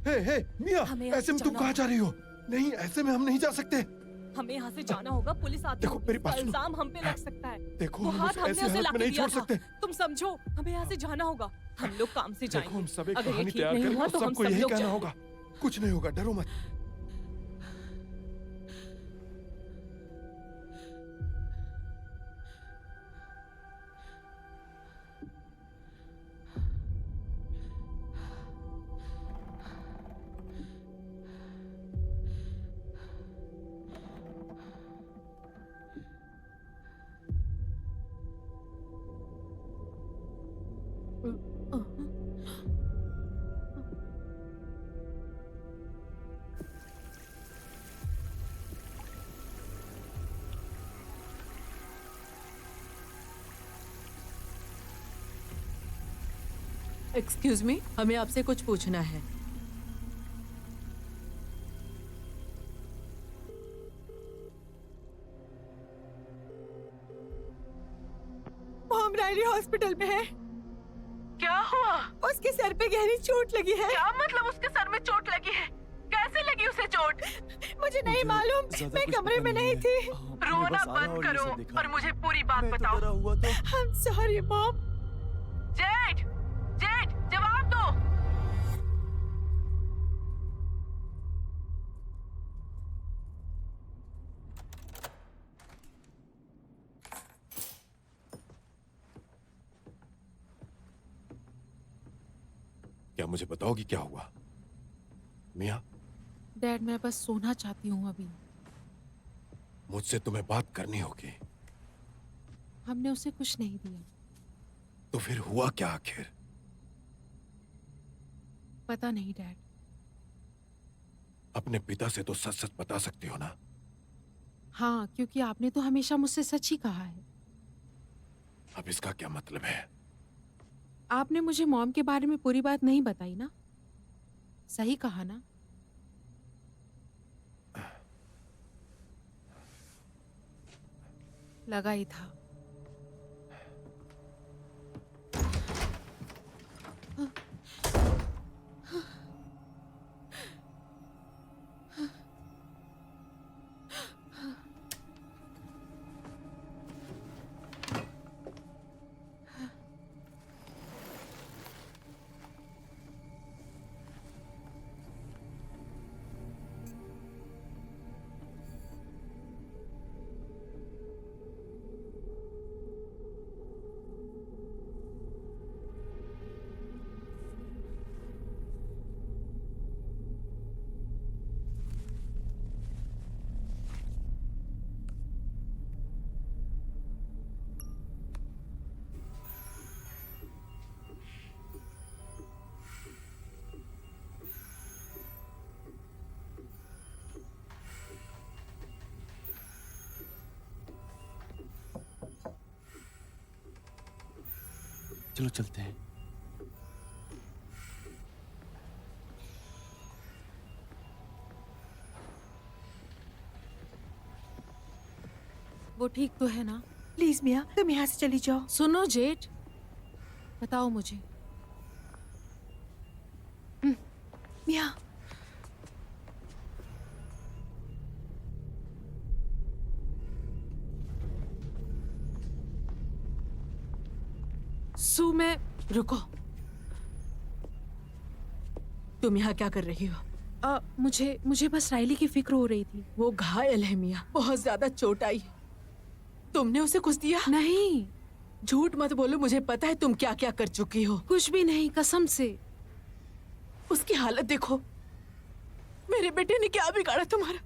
हे मिया, हमें यहाँ ऐसे में से तुम जाना कहाँ जा रही हो? नहीं, ऐसे में हम नहीं जा सकते। हमें यहाँ से जाना होगा। पुलिस आती देखो, होगी, मेरी उसका बात सुनो। इल्जाम हम पे लग सकता है। देखो, वो हम हाथ उसे हमने ऐसे उसे हालत लाके में नहीं दिया छोड़ था। सकते। तुम समझो, हमें यहाँ से जाना होगा। हम लोग काम से देखो, जाएंगे। हम सब एक अगर ये कहानी ठीक तैयार नहीं करेंगे हुआ तो तो हम सबको सब यही लोग कहना जाएंगे। होगा। कुछ नहीं होगा, डरो मत। एक्सक्यूज मी, हमें आपसे कुछ पूछना है। मॉम रायली हॉस्पिटल में है। क्या हुआ? उसके सर पे गहरी चोट लगी है। क्या मतलब उसके सर में चोट लगी है? कैसे लगी उसे चोट? मुझे नहीं मालूम, मैं कमरे में नहीं थी। रोना बंद करो और मुझे पूरी बात बताओ। हुआ तो I am sorry mom. Z, जवाब दो। क्या मुझे बताओगी क्या हुआ? मिया, डैड, मैं बस सोना चाहती हूँ अभी। मुझसे तुम्हें बात करनी होगी। हमने उसे कुछ नहीं दिया। तो फिर हुआ क्या आखिर? पता नहीं डैड। अपने पिता से तो सच सच बता सकती हो ना? हाँ, क्योंकि आपने तो हमेशा मुझसे सच ही कहा है। अब इसका क्या मतलब है? आपने मुझे मॉम के बारे में पूरी बात नहीं बताई ना? सही कहा ना? लगा ही था। चलो चलते हैं। वो ठीक तो है ना? प्लीज मिया, तुम यहाँ से चली जाओ। सुनो जेड, बताओ मुझे। मिया, सू, मैं रुको। तुम यहाँ क्या कर रही हो? मुझे बस रायली की फिक्र हो रही थी। वो घायल है मिया, बहुत ज्यादा चोट आई है। तुमने उसे कुछ दिया? नहीं, झूठ मत बोलो, मुझे पता है तुम क्या क्या कर चुकी हो। कुछ भी नहीं, कसम से। उसकी हालत देखो। मेरे बेटे ने क्या बिगाड़ा तुम्हारा?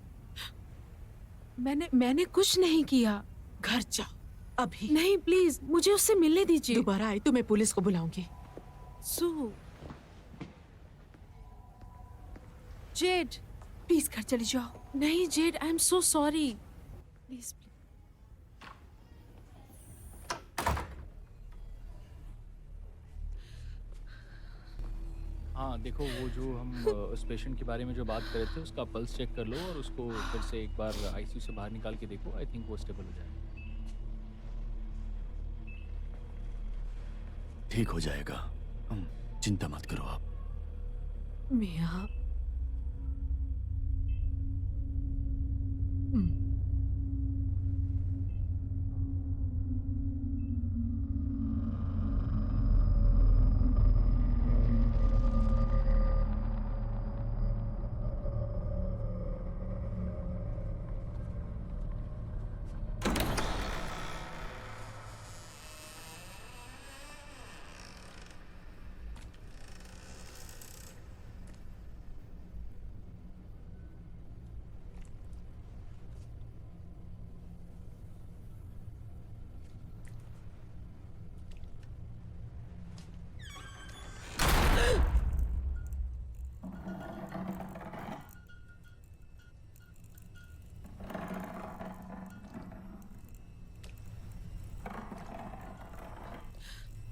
मैंने कुछ नहीं किया। घर जाओ अभी। नहीं प्लीज, मुझे उससे मिलने दीजिए। दोबारा आई तो मैं पुलिस को बुलाऊंगी। सू, जेड, प्लीज घर चली जाओ। नहीं Z, I am so sorry. Please. हाँ देखो, वो जो हम उस पेशेंट के बारे में जो बात कर रहे थे, उसका पल्स चेक कर लो और उसको फिर से एक बार आईसीयू से बाहर निकाल के देखो। आई थिंक वो स्टेबल हो जाएगा। ठीक हो जाएगा, चिंता मत करो आप। मिया,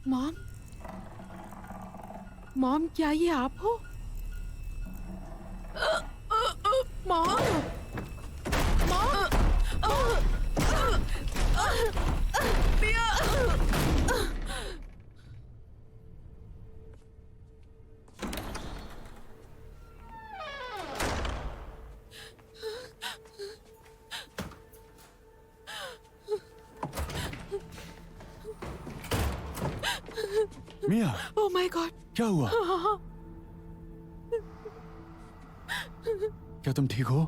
मॉम, मॉम, क्या ये आप हो? मॉम, मिया, ओह माय गॉड, क्या हुआ? क्या तुम ठीक हो?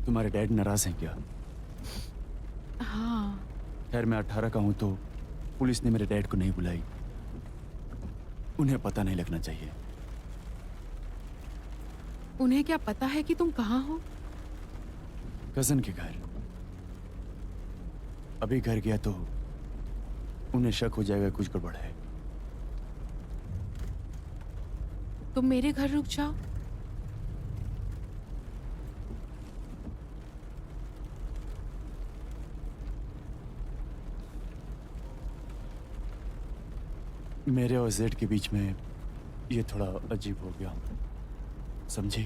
तुम्हारे डैड नाराज हैं क्या? हाँ। खैर, मैं 18 का हूं तो पुलिस ने मेरे डैड को नहीं बुलाई। उन्हें पता नहीं लगना चाहिए। उन्हें क्या पता है कि तुम कहाँ हो? कजन के घर। अभी घर गया तो उन्हें शक हो जाएगा कुछ गड़बड़ है। तुम मेरे घर रुक जाओ। मेरे और जेड के बीच में ये थोड़ा अजीब हो गया, समझी?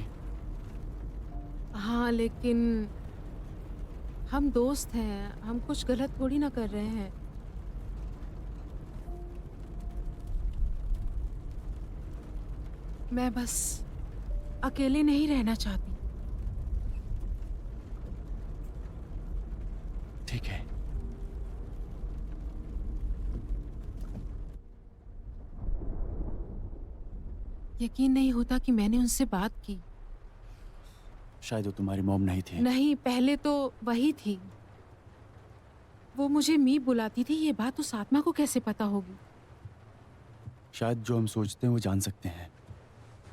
हाँ, लेकिन हम दोस्त हैं, हम कुछ गलत थोड़ी ना कर रहे हैं। मैं बस अकेले नहीं रहना चाहती। ठीक है। यकीन नहीं होता कि मैंने उनसे बात की। शायद वो तुम्हारी मॉम नहीं थी। नहीं, पहले तो वही थी। वो मुझे मी बुलाती थी। ये बात उस आत्मा को कैसे पता होगी? शायद जो हम सोचते हैं वो जान सकते हैं।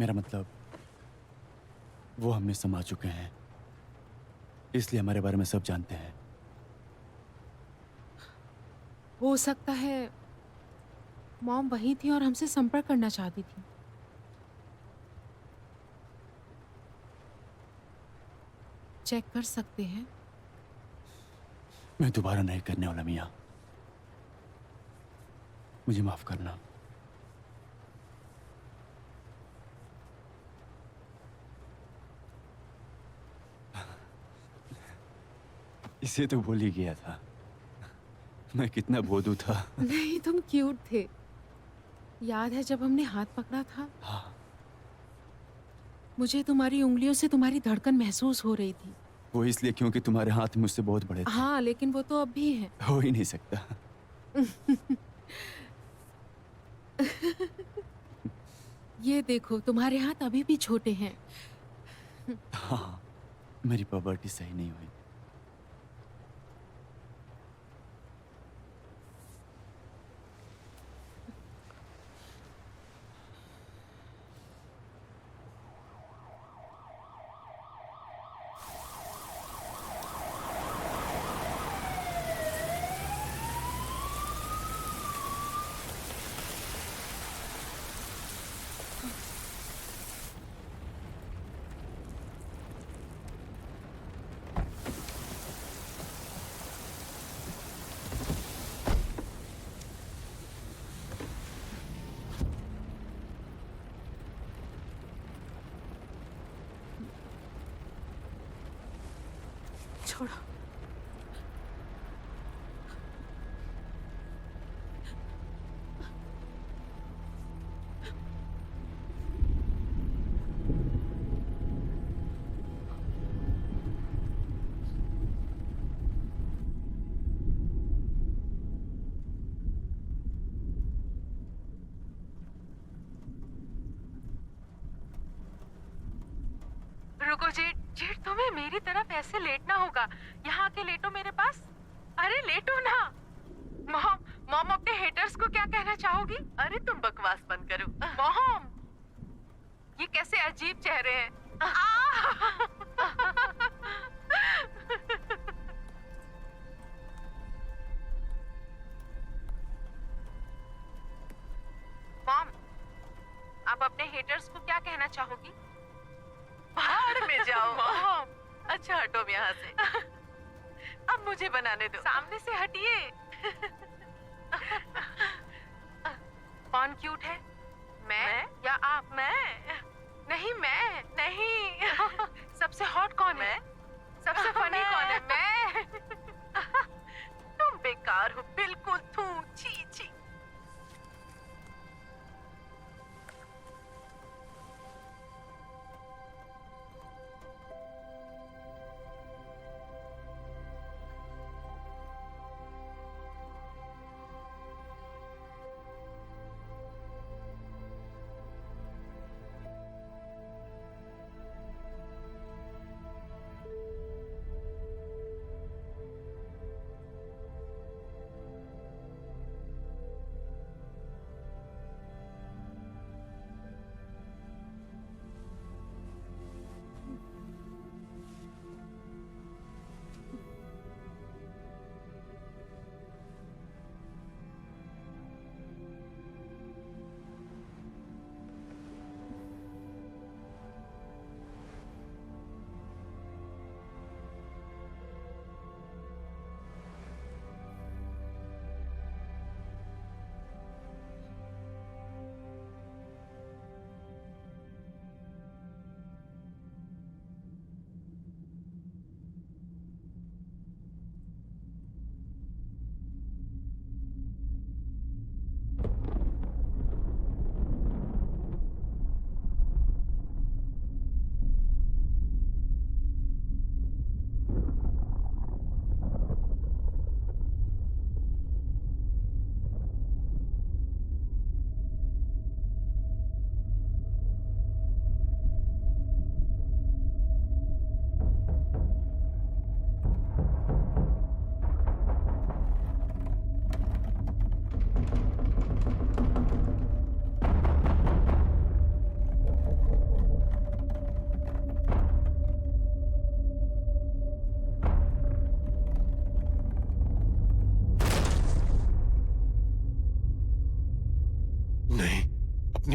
मेरा मतलब वो हमें समा चुके हैं। इसलिए हमारे बारे में सब जानते हैं। हो सकता है मॉम वही थी और हमसे संपर्क करना चाहती थी। चेक कर सकते हैं। मैं दोबारा नहीं करने वाला मियाँ, मुझे माफ करना। इसे तो भूल ही गया था, मैं कितना भोदू था। नहीं, तुम क्यूट थे। याद है जब हमने हाथ पकड़ा था? हाँ। मुझे तुम्हारी उंगलियों से तुम्हारी धड़कन महसूस हो रही थी। वो इसलिए क्योंकि तुम्हारे हाथ मुझसे बहुत बड़े थे। हाँ, लेकिन वो तो अब भी है। हो ही नहीं सकता। ये देखो, तुम्हारे हाथ अभी भी छोटे हैं। हाँ, मेरी प्रॉपर्टी सही नहीं हुई। छोड़ो। रुको जेठ, जेठ तुम्हें मेरी तरफ ऐसे लेटना होगा। यहाँ आके लेटो मेरे पास। अरे लेटो ना। मॉम, मॉम अपने हेटर्स को क्या कहना चाहोगी? अरे तुम बकवास बंद करो। मॉम, ये कैसे अजीब चेहरे हैं। मॉम, आप अपने हेटर्स को क्या कहना चाहोगी? भाड़ में जाओ। मॉम, अच्छा हटो यहाँ से। अब मुझे बनाने दो। सामने से हटिए। कौन क्यूट है, मैं या आप? मैं नहीं, मैं नहीं। सबसे हॉट कौन है? सबसे फनी कौन है? मैं। तुम बेकार हो बिल्कुल। थू, छी छी।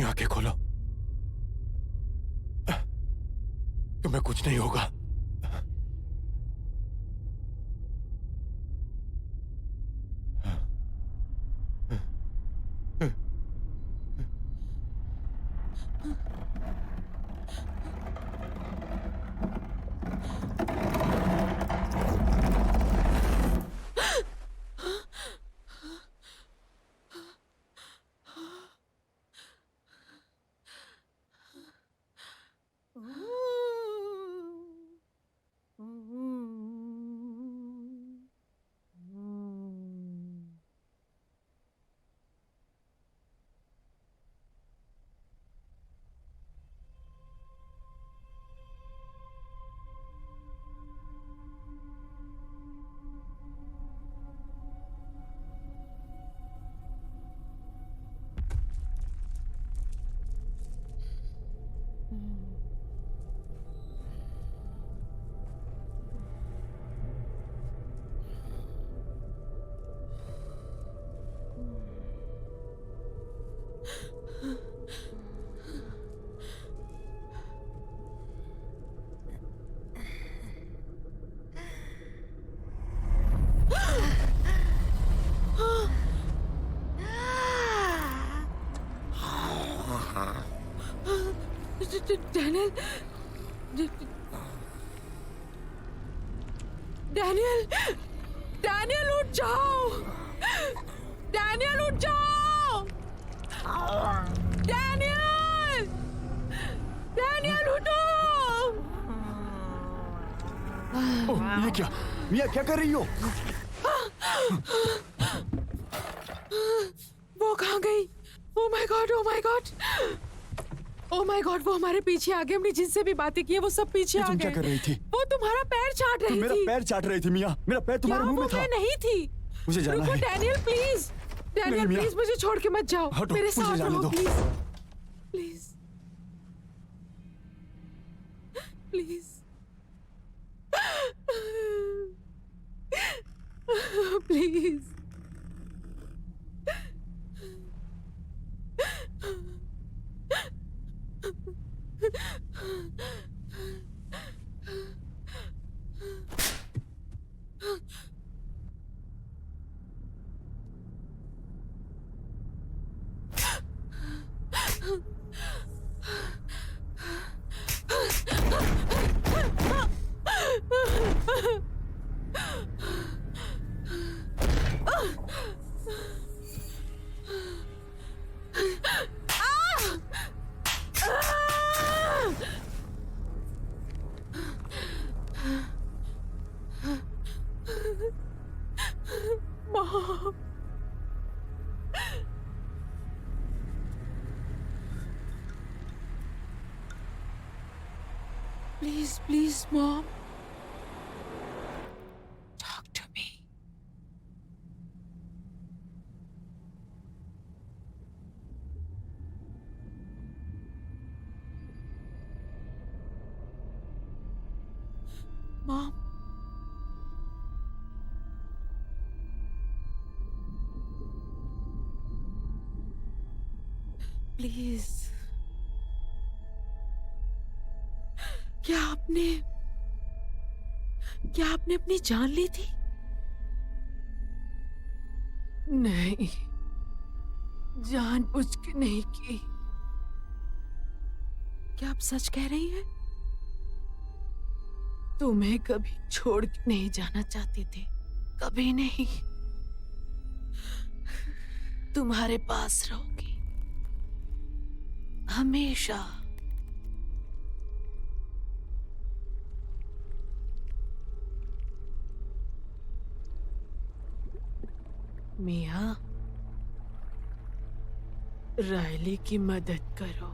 आंखें खोलो। तुम्हें कुछ नहीं होगा। डैनियल, डैनियल, डैनियल उठ जाओ! डैनियल उठ जाओ! डैनियल! डैनियल उठो! ओह, ये क्या? मिया क्या कर रही हो? वो कहाँ गई? ओह my God, oh my God, oh my God! वो हमारे पीछे आ गए। हमने जिनसे भी बातें की है वो सब पीछे आ तुम गए। क्या कर रही थी? वो तुम्हारा पैर चाट रही थी। मेरा पैर चाट रही थी मिया। मेरा पैर तुम्हारे मुंह में था। मैं नहीं थी। मुझे जाना रुको है। डैनियल प्लीज, डैनियल नहीं, मिया। प्लीज मुझे छोड़ के मत जाओ। हटो, मेरे मुझे साथ जाने रहो दो। Please, please, please, please. Mom. Please, please, Mom. Talk to me. Mom. Please, क्या आपने अपनी जान ली थी? नहीं, जानबूझ के नहीं की। क्या आप सच कह रही हैं? तुम्हें कभी छोड़ के नहीं जाना चाहती थी, कभी नहीं। तुम्हारे पास रहोगी हमेशा। मिया, रायली की मदद करो।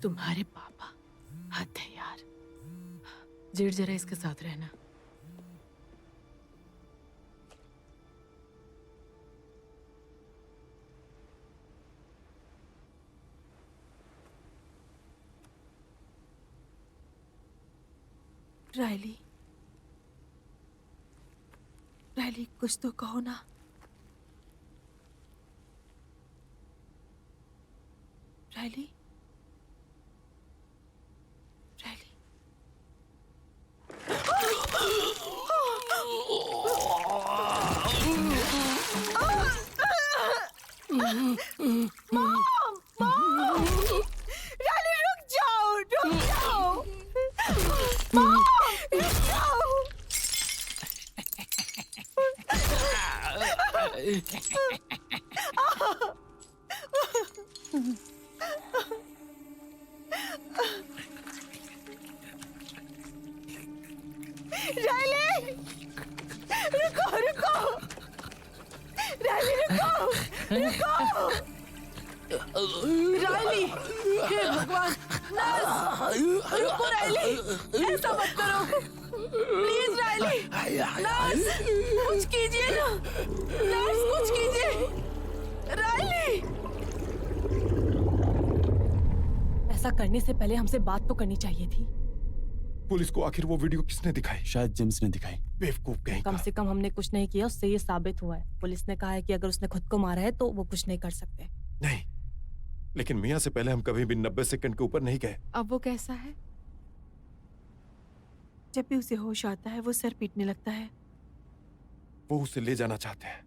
तुम्हारे पापा हद है यार। जेड जरा इसके साथ रहना। रायली, रायली कुछ तो कहो ना। Rilee, Rilee. मॉम! रायली रुक जाओ, रुक जाओ। मॉम! रुक जाओ। रायली, रुको, रुको। रायली, रुको, रुको। रायली, हे भगवान, नर्स, रुको रायली, ऐसा मत करो, प्लीज रायली, नर्स, कुछ कीजिए ना, नर्स कुछ कीजिए, रायली। ऐसा करने से पहले हमसे बात तो करनी चाहिए थी। पुलिस को आखिर वो वीडियो किसने दिखाई? शायद जेम्स ने दिखाई। बेवकूफ कहीं कम का। से कम हमने कुछ नहीं किया, उससे ये साबित हुआ है। पुलिस ने कहा है कि अगर उसने खुद को मारा है तो वो कुछ नहीं कर सकते। नहीं, लेकिन मियाँ से पहले हम कभी भी 90 सेकंड के ऊपर नहीं गए। अब वो कैसा है? जब भी उसे होश आता है वो सर पीटने लगता है। वो उसे ले जाना चाहते हैं।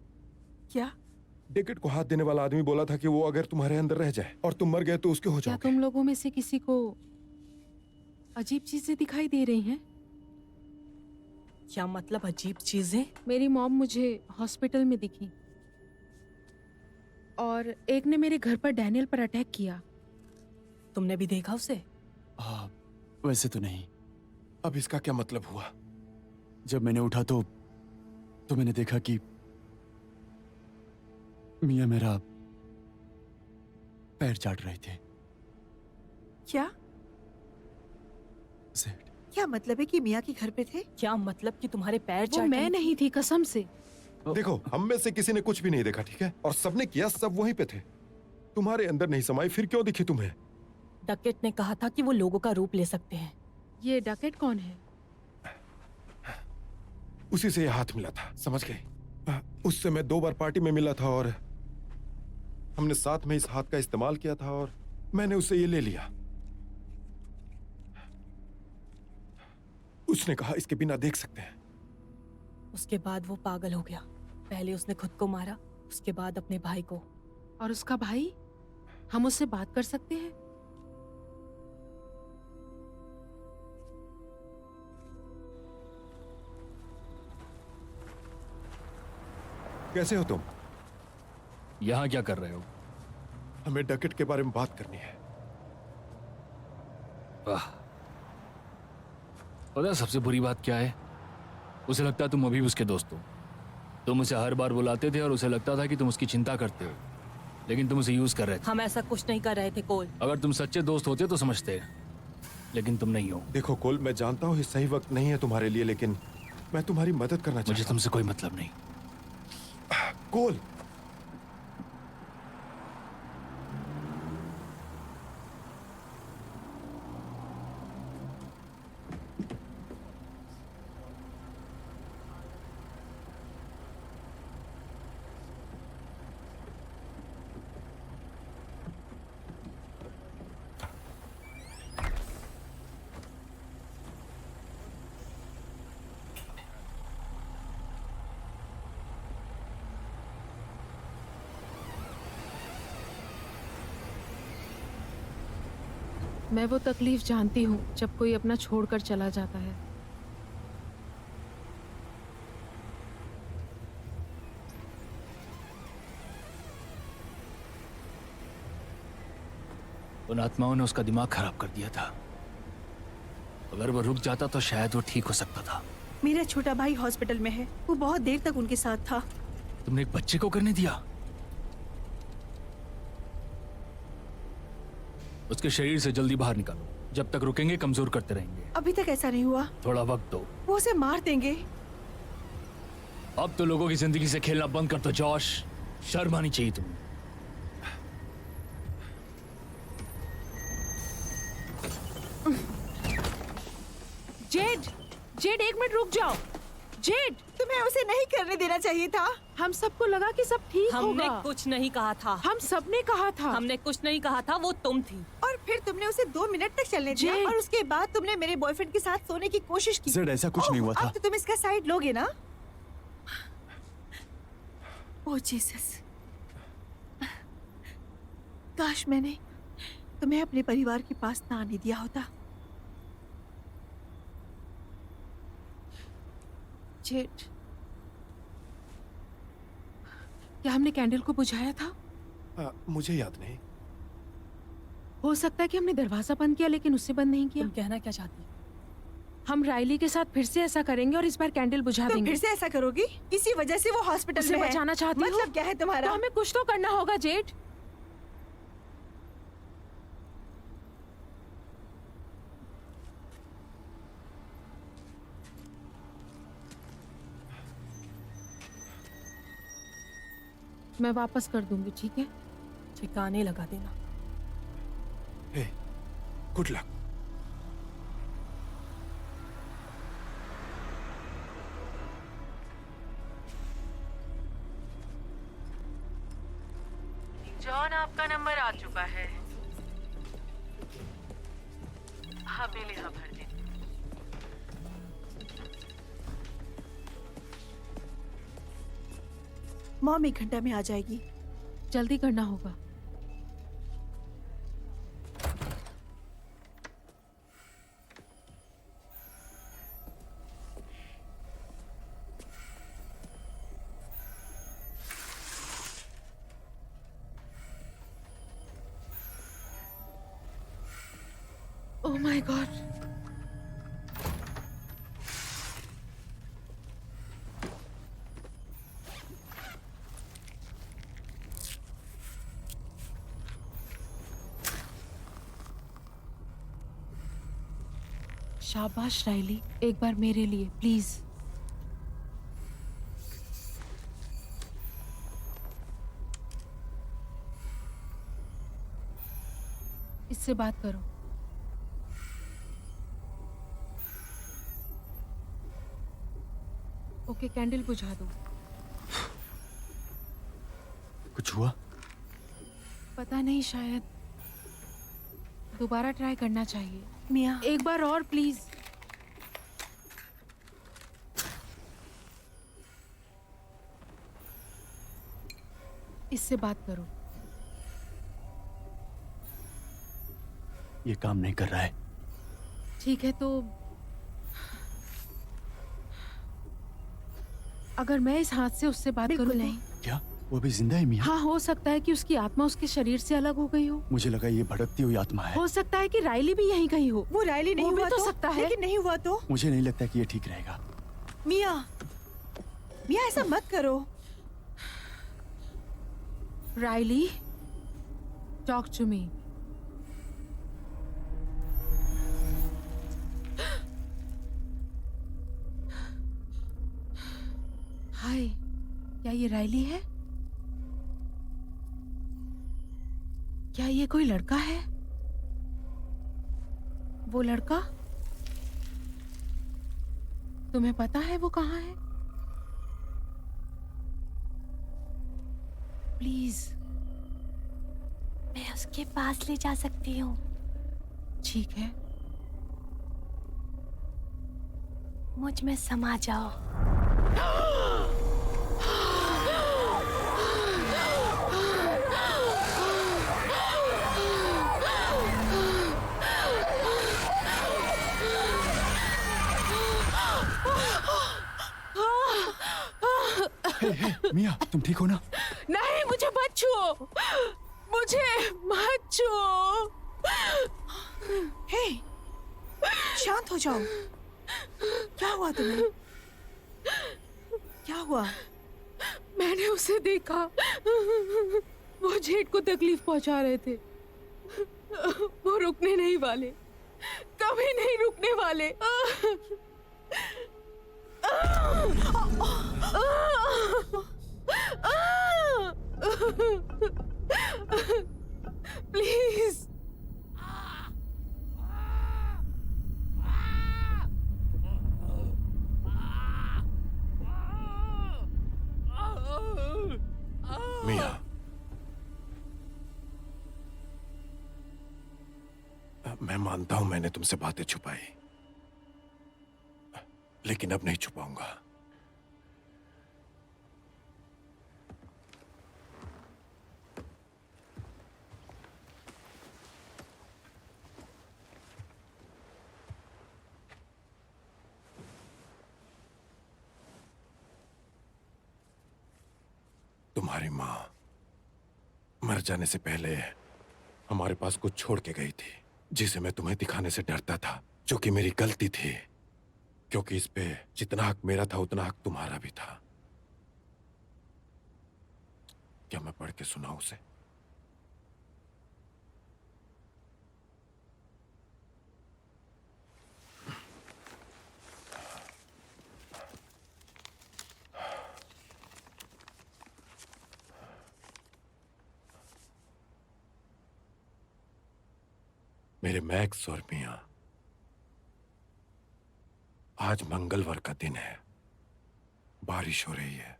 क्या? डेकेट को हाथ देने वाला आदमी बोला था कि वो अगर तुम्हारे अंदर रह जाए और तुम मर गए तो उसके हो क्या जाओगे। तुम लोगों में से किसी को अजीब चीजें दिखाई दे रही हैं? क्या मतलब अजीब चीजें? मेरी मॉम मुझे हॉस्पिटल में दिखी और एक ने मेरे घर पर डैनियल पर अटैक किया। तुमने भी देखा उसे? हाँ, वैसे तो नहीं। अब इसका क्या मतलब हुआ? जब मैंने उठा तो मैंने देखा कि मियाँ मेरा पैर चाट रहे थे। क्या? जेड, क्या मतलब है कि मियाँ के घर पे थे? क्या मतलब कि तुम्हारे पैर वो चाट मैं नहीं थी, कसम से। देखो, हम में से किसी ने कुछ भी नहीं देखा, ठीक है? और सबने किया, सब वहीं पे थे। तुम्हारे अंदर नहीं समाई, फिर क्यों दिखी तुम्हें? डकेट ने कहा था कि वो लोगों का रूप ले सकते हैं। ये डकेट कौन है? उसी से ये हाथ मिला था, समझ गई? उससे मैं 2 बार पार्टी में मिला था और हमने साथ में इस हाथ का इस्तेमाल किया था और मैंने उससे ये ले लिया। उसने कहा इसके बिना देख सकते हैं। उसके बाद वो पागल हो गया। पहले उसने खुद को मारा, उसके बाद अपने भाई को। और उसका भाई? हम उससे बात कर सकते हैं? कैसे हो तुम? यहाँ क्या कर रहे हो? हमें डकेट के बारे में बात करनी है। वाह, पता है सबसे बुरी बात क्या है? उसे लगता है तुम अभी उसके दोस्त हो। तुम उसे हर बार बुलाते थे और उसे लगता था कि तुम उसकी चिंता करते हो, लेकिन तुम उसे यूज कर रहे थे। हम ऐसा कुछ नहीं कर रहे थे कोल। अगर तुम सच्चे दोस्त होते तो समझते, लेकिन तुम नहीं हो। देखो कोल, मैं जानता हूँ ये सही वक्त नहीं है तुम्हारे लिए, लेकिन मैं तुम्हारी मदद करना चाहता हूँ। मुझे तुमसे कोई मतलब नहीं। कोल, मैं वो तकलीफ जानती हूँ जब कोई अपना छोड़कर चला जाता है। उन आत्माओं ने उसका दिमाग खराब कर दिया था। अगर वो रुक जाता तो शायद वो ठीक हो सकता था। मेरा छोटा भाई हॉस्पिटल में है, वो बहुत देर तक उनके साथ था। तुमने एक बच्चे को करने दिया? उसके शरीर से जल्दी बाहर निकालो। जब तक रुकेंगे कमजोर करते रहेंगे। अभी तक ऐसा नहीं हुआ। थोड़ा वक्त दो। वो उसे मार देंगे। अब तो लोगों की जिंदगी से खेलना बंद कर दो जॉश। शर्म आनी चाहिए तुम्हें। जेड, जेड एक मिनट रुक जाओ। जेड, तुम्हें उसे नहीं करने देना चाहिए था। हम सबको लगा कि सब ठीक हमने होगा। कुछ नहीं कहा था। हम सबने कहा था। हमने कुछ नहीं कहा था, वो तुम थी। और फिर तुमने उसे 2 मिनट तक चलने दिया जेड। और उसके बाद तुमने मेरे बॉयफ्रेंड के साथ सोने की कोशिश की। जेड, ऐसा कुछ नहीं हुआ था। अब तो तुम इसका साइड लोगे ना? ओह जीसस, काश मैंने तुम्हें अपने परिवार के पास ना आने दिया होता। जेड, क्या हमने कैंडल को बुझाया था? मुझे याद नहीं। हो सकता है कि हमने दरवाजा बंद किया लेकिन उससे बंद नहीं किया। तुम कहना क्या चाहती हो? हम राइली के साथ फिर से ऐसा करेंगे और इस बार कैंडल बुझा तुम देंगे। फिर से ऐसा करोगी? इसी वजह से वो हॉस्पिटल उसे में है। बचाना चाहती हो? मतलब क्या है तुम्हारा? तो हमें कुछ तो करना होगा जेड। मैं वापस कर दूंगी, ठीक है? ठिकाने लगा देना। हे, गुड लक। जॉन, आपका नंबर आ चुका है। हाँ, बिल यहाँ भर दीजिए। मॉम 1 घंटा में आ जाएगी। जल्दी करना होगा। ओह माय गॉड। शाबाश राइली, एक बार मेरे लिए प्लीज। इससे बात करो। ओके, कैंडल बुझा दो। कुछ हुआ? पता नहीं, शायद दोबारा ट्राई करना चाहिए। मिया, एक बार और प्लीज। इससे बात करो। ये काम नहीं कर रहा है। ठीक है, तो अगर मैं इस हाथ से उससे बात बिल्कुल करूं नहीं। क्या वो भी जिंदा है मिया? हाँ, हो सकता है कि उसकी आत्मा उसके शरीर से अलग हो गई हो। मुझे लगा ये भटकती हुई आत्मा है। हो सकता है कि राइली भी यहीं कहीं हो। वो राइली नहीं वो भी हुआ तो सकता है। लेकिन नहीं हुआ तो? मुझे नहीं लगता कि ये ठीक रहेगा। मिया, मिया ऐसा मत करो। Riley, talk to me. Hi, क्या ये राइली है? क्या ये कोई लड़का है? वो लड़का? तुम्हें पता है वो कहाँ है? प्लीज। मैं उसके पास ले जा सकती हूँ। ठीक है। मुझ में समा जाओ। मिया, तुम ठीक हो ना? नहीं, मुझे मत छुओ, मुझे मत छुओ। हे, शांत हो जाओ। क्या हुआ तुम्हें? क्या हुआ? मैंने उसे देखा, वो जेड को तकलीफ पहुंचा रहे थे। वो रुकने नहीं वाले, कभी नहीं रुकने वाले। प्लीज। मिया, मैं मानता हूं मैंने तुमसे बातें छुपाई, लेकिन अब नहीं छुपाऊंगा। तुम्हारी मां मर जाने से पहले हमारे पास कुछ छोड़ के गई थी, जिसे मैं तुम्हें दिखाने से डरता था, जो कि मेरी गलती थी, क्योंकि इस पे जितना हक मेरा था उतना हक तुम्हारा भी था। क्या मैं पढ़ के सुनाऊं उसे? मेरे मैक्स और मियां, आज मंगलवार का दिन है, बारिश हो रही है।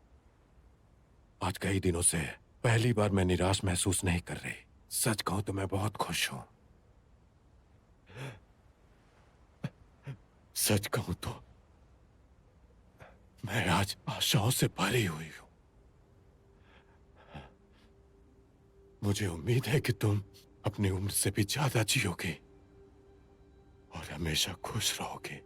आज कई दिनों से पहली बार मैं निराश महसूस नहीं कर रही। सच कहूं तो मैं बहुत खुश हूं। सच कहूं तो मैं आज आशाओं से भरी हुई हूं। मुझे उम्मीद है कि तुम अपनी उम्र से भी ज्यादा जियोगे और हमेशा खुश रहोगे।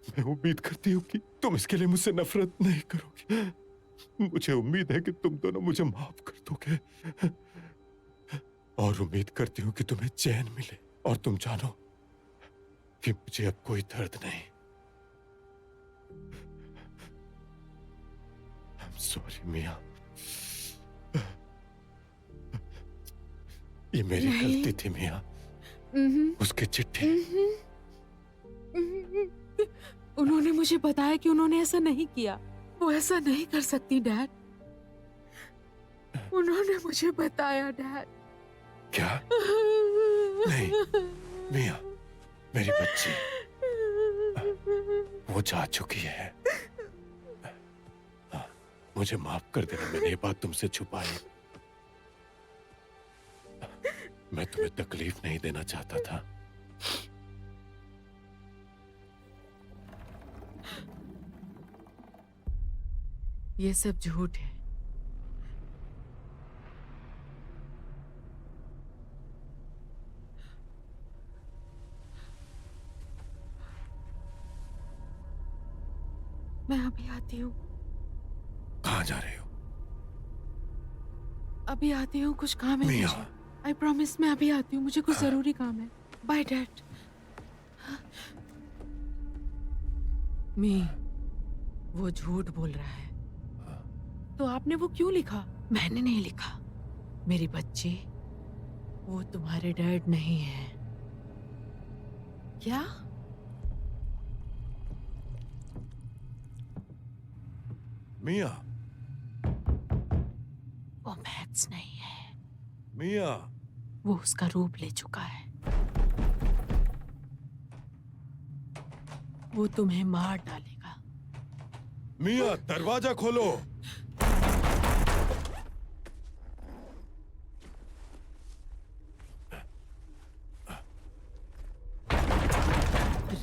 मैं उम्मीद करती हूँ कि तुम इसके लिए मुझसे नफरत नहीं करोगे। मुझे उम्मीद है कि तुम दोनों मुझे माफ कर दोगे, और उम्मीद करती हूँ कि तुम्हें चैन मिले और तुम जानो कि मुझे अब कोई दर्द नहीं। सॉरी मिया, ये मेरी गलती थी मिया। उसकी चिट्ठी, उन्होंने मुझे बताया कि उन्होंने ऐसा नहीं किया। वो ऐसा नहीं कर सकती डैड। उन्होंने मुझे बताया डैड। क्या? नहीं मिया, मेरी बच्ची, वो जा चुकी है। मुझे माफ कर देना, मैंने ये बात तुमसे छुपाई। मैं तुम्हें तकलीफ नहीं देना चाहता था। ये सब झूठ है। मैं अभी आती हूँ। कहाँ जा रहे हो? अभी आती हूँ, कुछ काम है मिया। मुझे। आई प्रॉमिस, मैं अभी आती हूँ, मुझे कुछ जरूरी काम है। Bye dad. मी, वो झूठ बोल रहा है। तो आपने वो क्यों लिखा? मैंने नहीं लिखा। मेरी बच्ची, वो तुम्हारे डैड नहीं है। क्या? मिया, वो मैक्स नहीं है। मिया, वो उसका रूप ले चुका है। वो तुम्हें मार डालेगा। मिया, दरवाजा खोलो।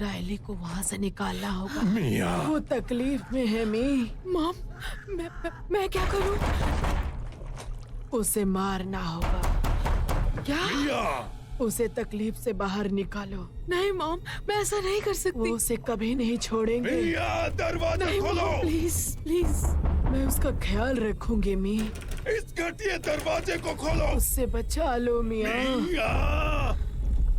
रायली को वहां से निकालना होगा। मिया, वो तकलीफ में है मी। मॉम, मैं क्या करूं? उसे मारना होगा। क्या? मिया, उसे तकलीफ से बाहर निकालो। नहीं मॉम, मैं ऐसा नहीं कर सकती। वो उसे कभी नहीं छोड़ेंगे। मिया, दरवाजा नहीं खोलो। मॉम, प्लीज प्लीज, मैं उसका ख्याल रखूंगी मी। इस घटिया दरवाजे को खोलो। उससे बचा लो मिया। मिया,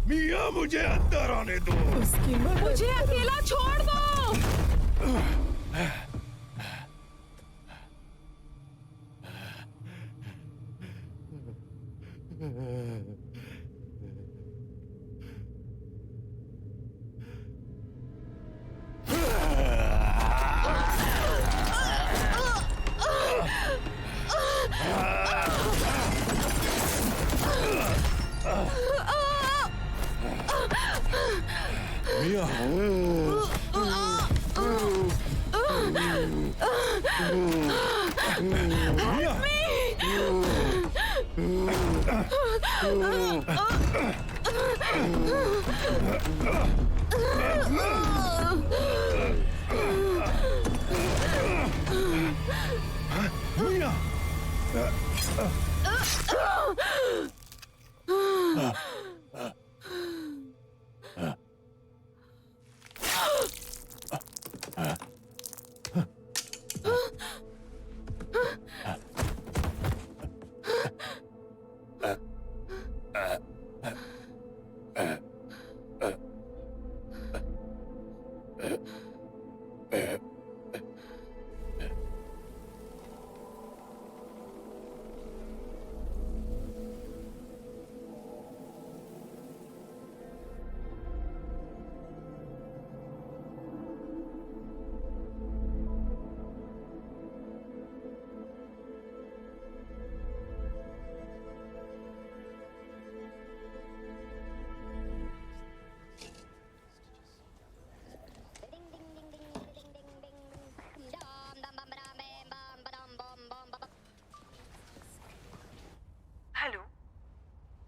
मिया, मुझे अंदर आने दो। उसकी मदद मुझे अकेला छोड़ दो। हेलो,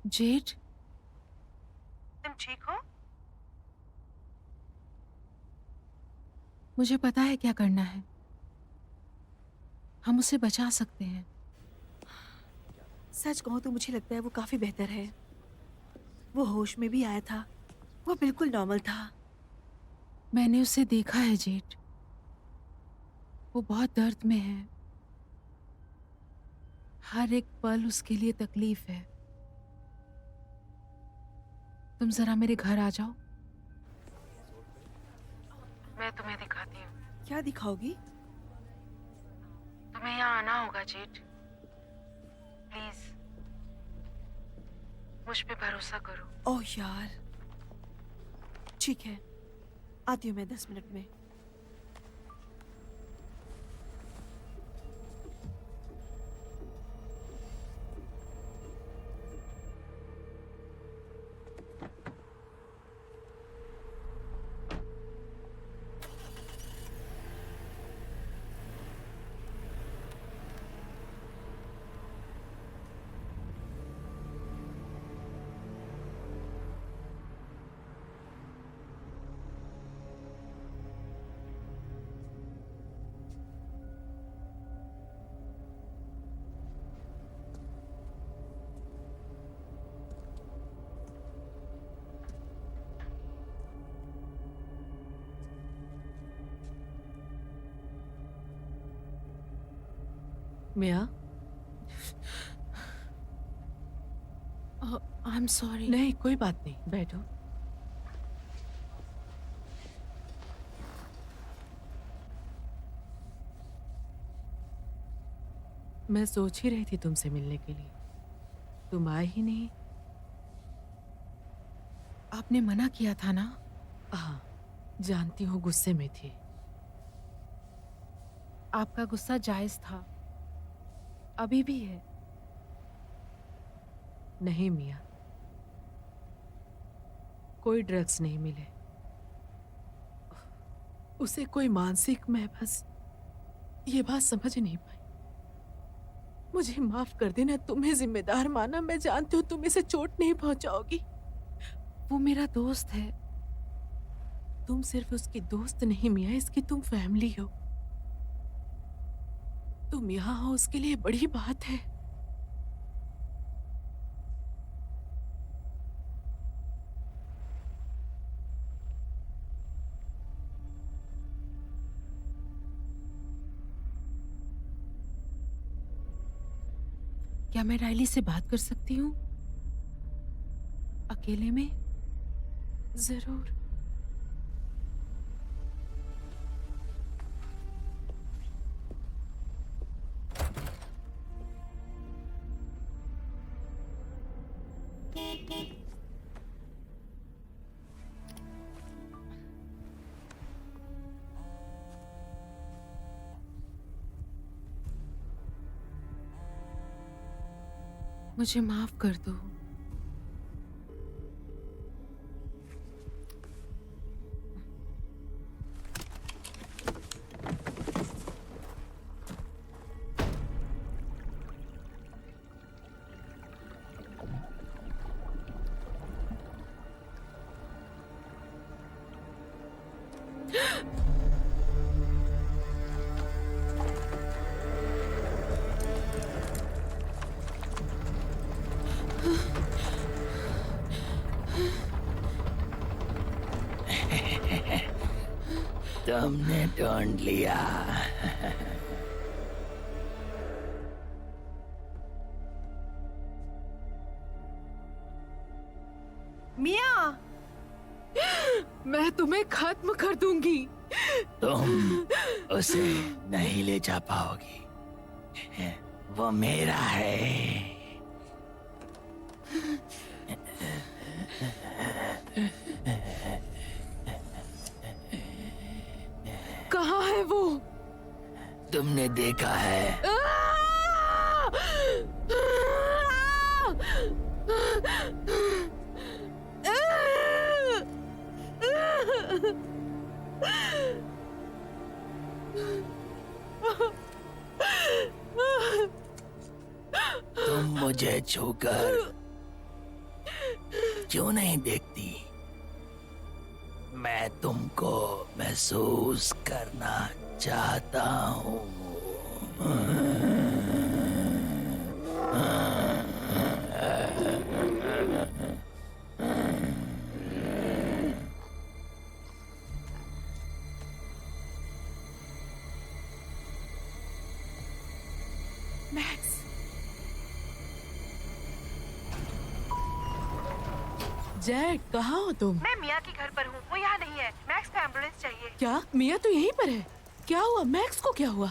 जेड, तुम ठीक हो? मुझे पता है क्या करना है। हम उसे बचा सकते हैं। सच कहूँ तो मुझे लगता है वो काफी बेहतर है। वो होश में भी आया था। वो बिल्कुल नॉर्मल था। मैंने उसे देखा है जेड। वो बहुत दर्द में है। हर एक पल उसके लिए तकलीफ है। तुम जरा मेरे घर आ जाओ। मैं तुम्हें दिखाती हूँ। क्या दिखाओगी? तुम्हें यहाँ आना होगा जेड। प्लीज, मुझ पे भरोसा करो। ओह यार, ठीक है, आती हूँ मैं 10 मिनट में। मिया, आई एम सॉरी। नहीं, कोई बात नहीं, बैठो। मैं सोच ही रही थी तुमसे मिलने के लिए। तुम आए ही नहीं। आपने मना किया था ना? हाँ, जानती हूँ गुस्से में थी। आपका गुस्सा जायज था, अभी भी है। नहीं मिया, कोई ड्रग्स नहीं मिले। उसे कोई मानसिक, मैं बस ये बात समझ नहीं पाई। मुझे माफ कर देना, तुम्हें जिम्मेदार माना। मैं जानती हूँ तुम इसे चोट नहीं पहुंचाओगी। वो मेरा दोस्त है। तुम सिर्फ उसकी दोस्त नहीं मिया, इसकी तुम फैमिली हो। तुम यहाँ हो उसके लिए बड़ी बात है। क्या मैं रायली से बात कर सकती हूँ अकेले में? जरूर। मुझे माफ कर दो। तुमने ढूंढ लिया। मिया, मैं तुम्हें खत्म कर दूंगी। तुम उसे नहीं ले जा पाओगी, वो मेरा है। कहाँ है वो? तुमने देखा है? तुम मुझे छूकर क्यों नहीं देखती? मैं तुमको महसूस करना चाहता हूँ। मैक्स, जैक, कहाँ हो तुम? मैं मिया के घर पर हूँ, वो यहाँ नहीं है। मैक्स को एम्बुलेंस चाहिए। क्या मिया तो यहीं पर है? क्या हुआ? मैक्स को क्या हुआ?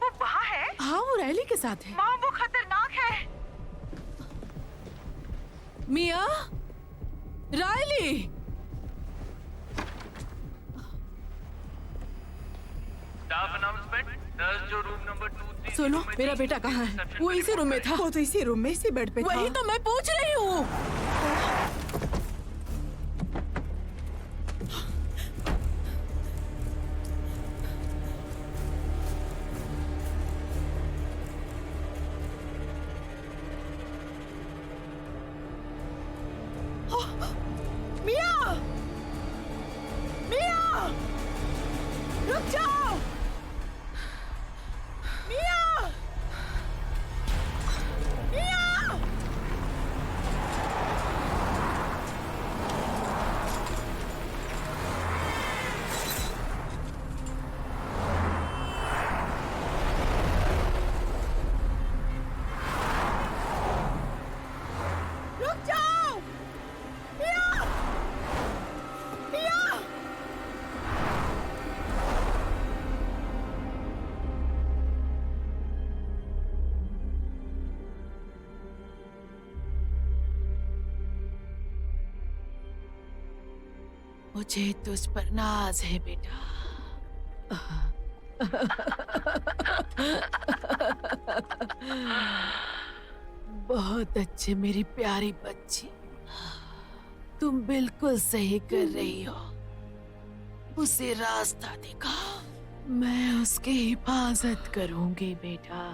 वो वहाँ है? हाँ, वो रैली के साथ है। माँ, वो खतरनाक है। मिया, रायली, जो रूम नंबर 2 सुनो, मेरा बेटा कहाँ है? वो इसी रूम में था। वो तो इसी रूम में, इसी बेड पे था। वही तो मैं पूछ रही हूँ। मिया! मिया! रुक जाओ! मिया! मिया! रुक जाओ! मिया! मिया! मुझे तुझ पर नाज है बेटा। बहुत अच्छे मेरी प्यारी बच्ची, तुम बिल्कुल सही कर रही हो। उसे रास्ता दिखाओ, मैं उसकी हिफाजत करूंगी बेटा।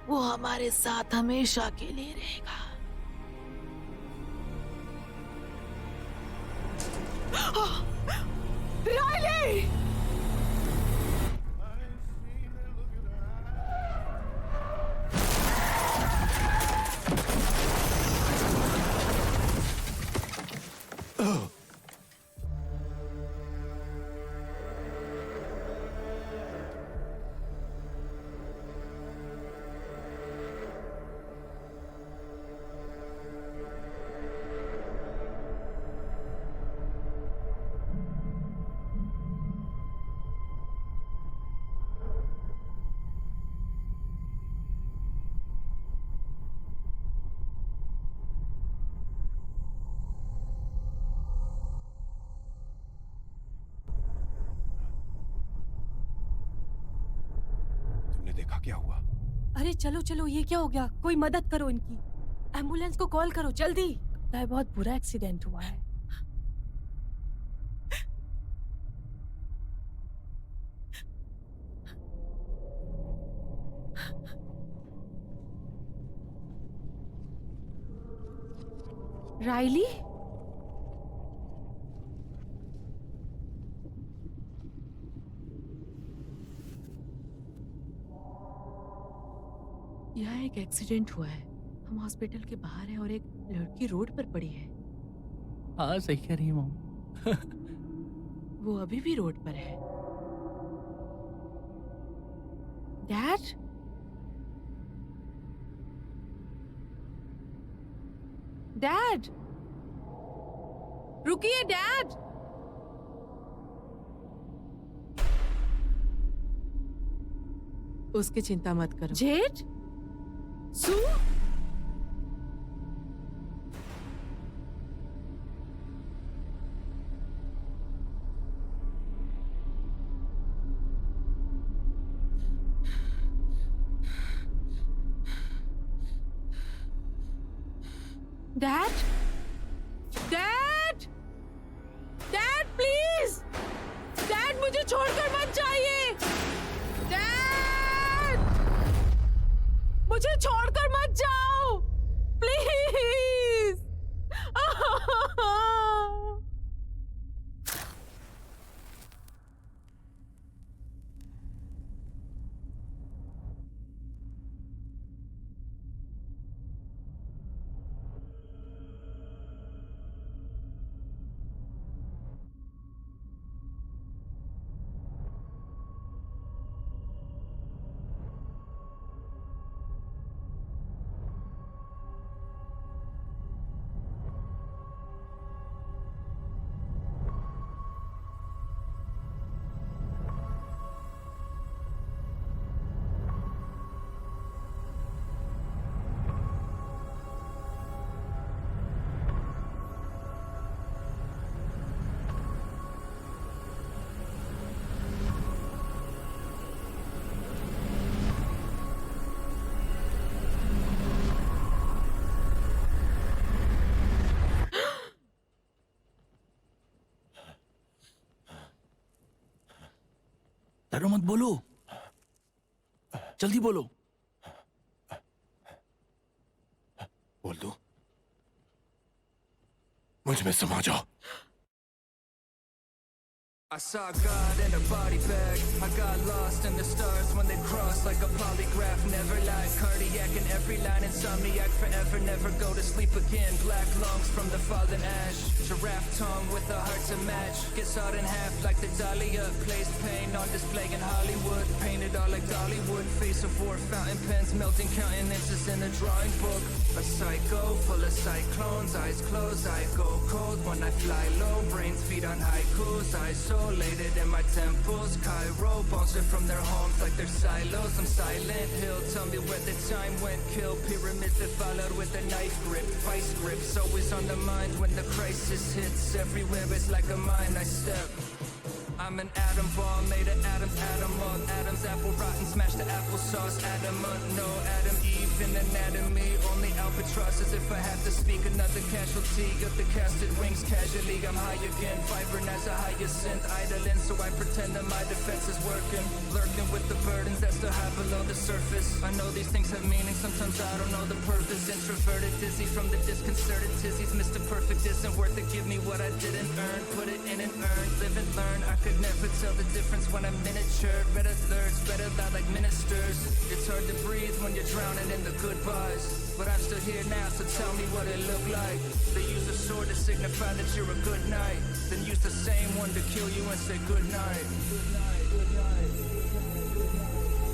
वो हमारे साथ हमेशा के लिए रहेगा। रायली! क्या हुआ? अरे चलो चलो, ये क्या हो गया? कोई मदद करो इनकी, एम्बुलेंस को कॉल करो जल्दी। लगता है बहुत बुरा एक्सीडेंट हुआ है। राइली, यहाँ एक एक्सीडेंट हुआ है। हम हॉस्पिटल के बाहर हैं और एक लड़की रोड पर पड़ी है। हाँ सही कह रही हूँ। वो अभी भी रोड पर है। डैड, डैड, रुकिए डैड। उसकी चिंता मत करो। जेड, सू, dad, dad, dad please, dad मुझे छोड़कर मत जाइए। डैड, मुझे छोड़कर मत जाओ प्लीज। डरो मत, बोलो, जल्दी बोलो। बोल दो, मुझ में समा जाओ। I saw God in a body bag. I got lost in the stars when they crossed like a polygraph. Never lied, cardiac in every line. Insomniac forever, never go to sleep again. Black lungs from the fallen ash. Giraffe tongue with a heart to match. Get sawed in half like the Dahlia. Placed pain on display in Hollywood. Painted all like Dollywood. Face of war, fountain pens melting countenances in a drawing book. A psycho full of cyclones. Eyes closed, I go cold when I fly low. Brains feed on haikus. Eyes isolated in my temples. Cairo, bones are from their homes like they're silos. I'm Silent Hill, tell me where the time went. Kill pyramids that followed with a knife grip. Vice grips always on the mind when the crisis hits. Everywhere it's like a mine I step. I'm an atom ball made of atoms, atom up. Atoms, apple rotten, smash the applesauce. Adamant, no Adam, Eve in anatomy. Only albatrosses if I have to speak. Another casualty of the casted rings casually. I'm high again, vibrant as a hyacinth. Idling, so I pretend that my defense is working. Lurking with the burdens that still hide below the surface. I know these things have meaning, sometimes I don't know the purpose. Introverted, dizzy from the disconcerted tizzies. Mr. Perfect isn't worth it, give me what I didn't earn. Put it in and earn, live and learn. I could never tell the difference when I'm miniature. Red alerts, read aloud like ministers. It's hard to breathe when you're drowning in the goodbyes. But I'm still here now, so tell me what it looked like. They use a sword to signify that you're a good night. Then use the same one to kill you and say good night. Good night, good night, good night, good night.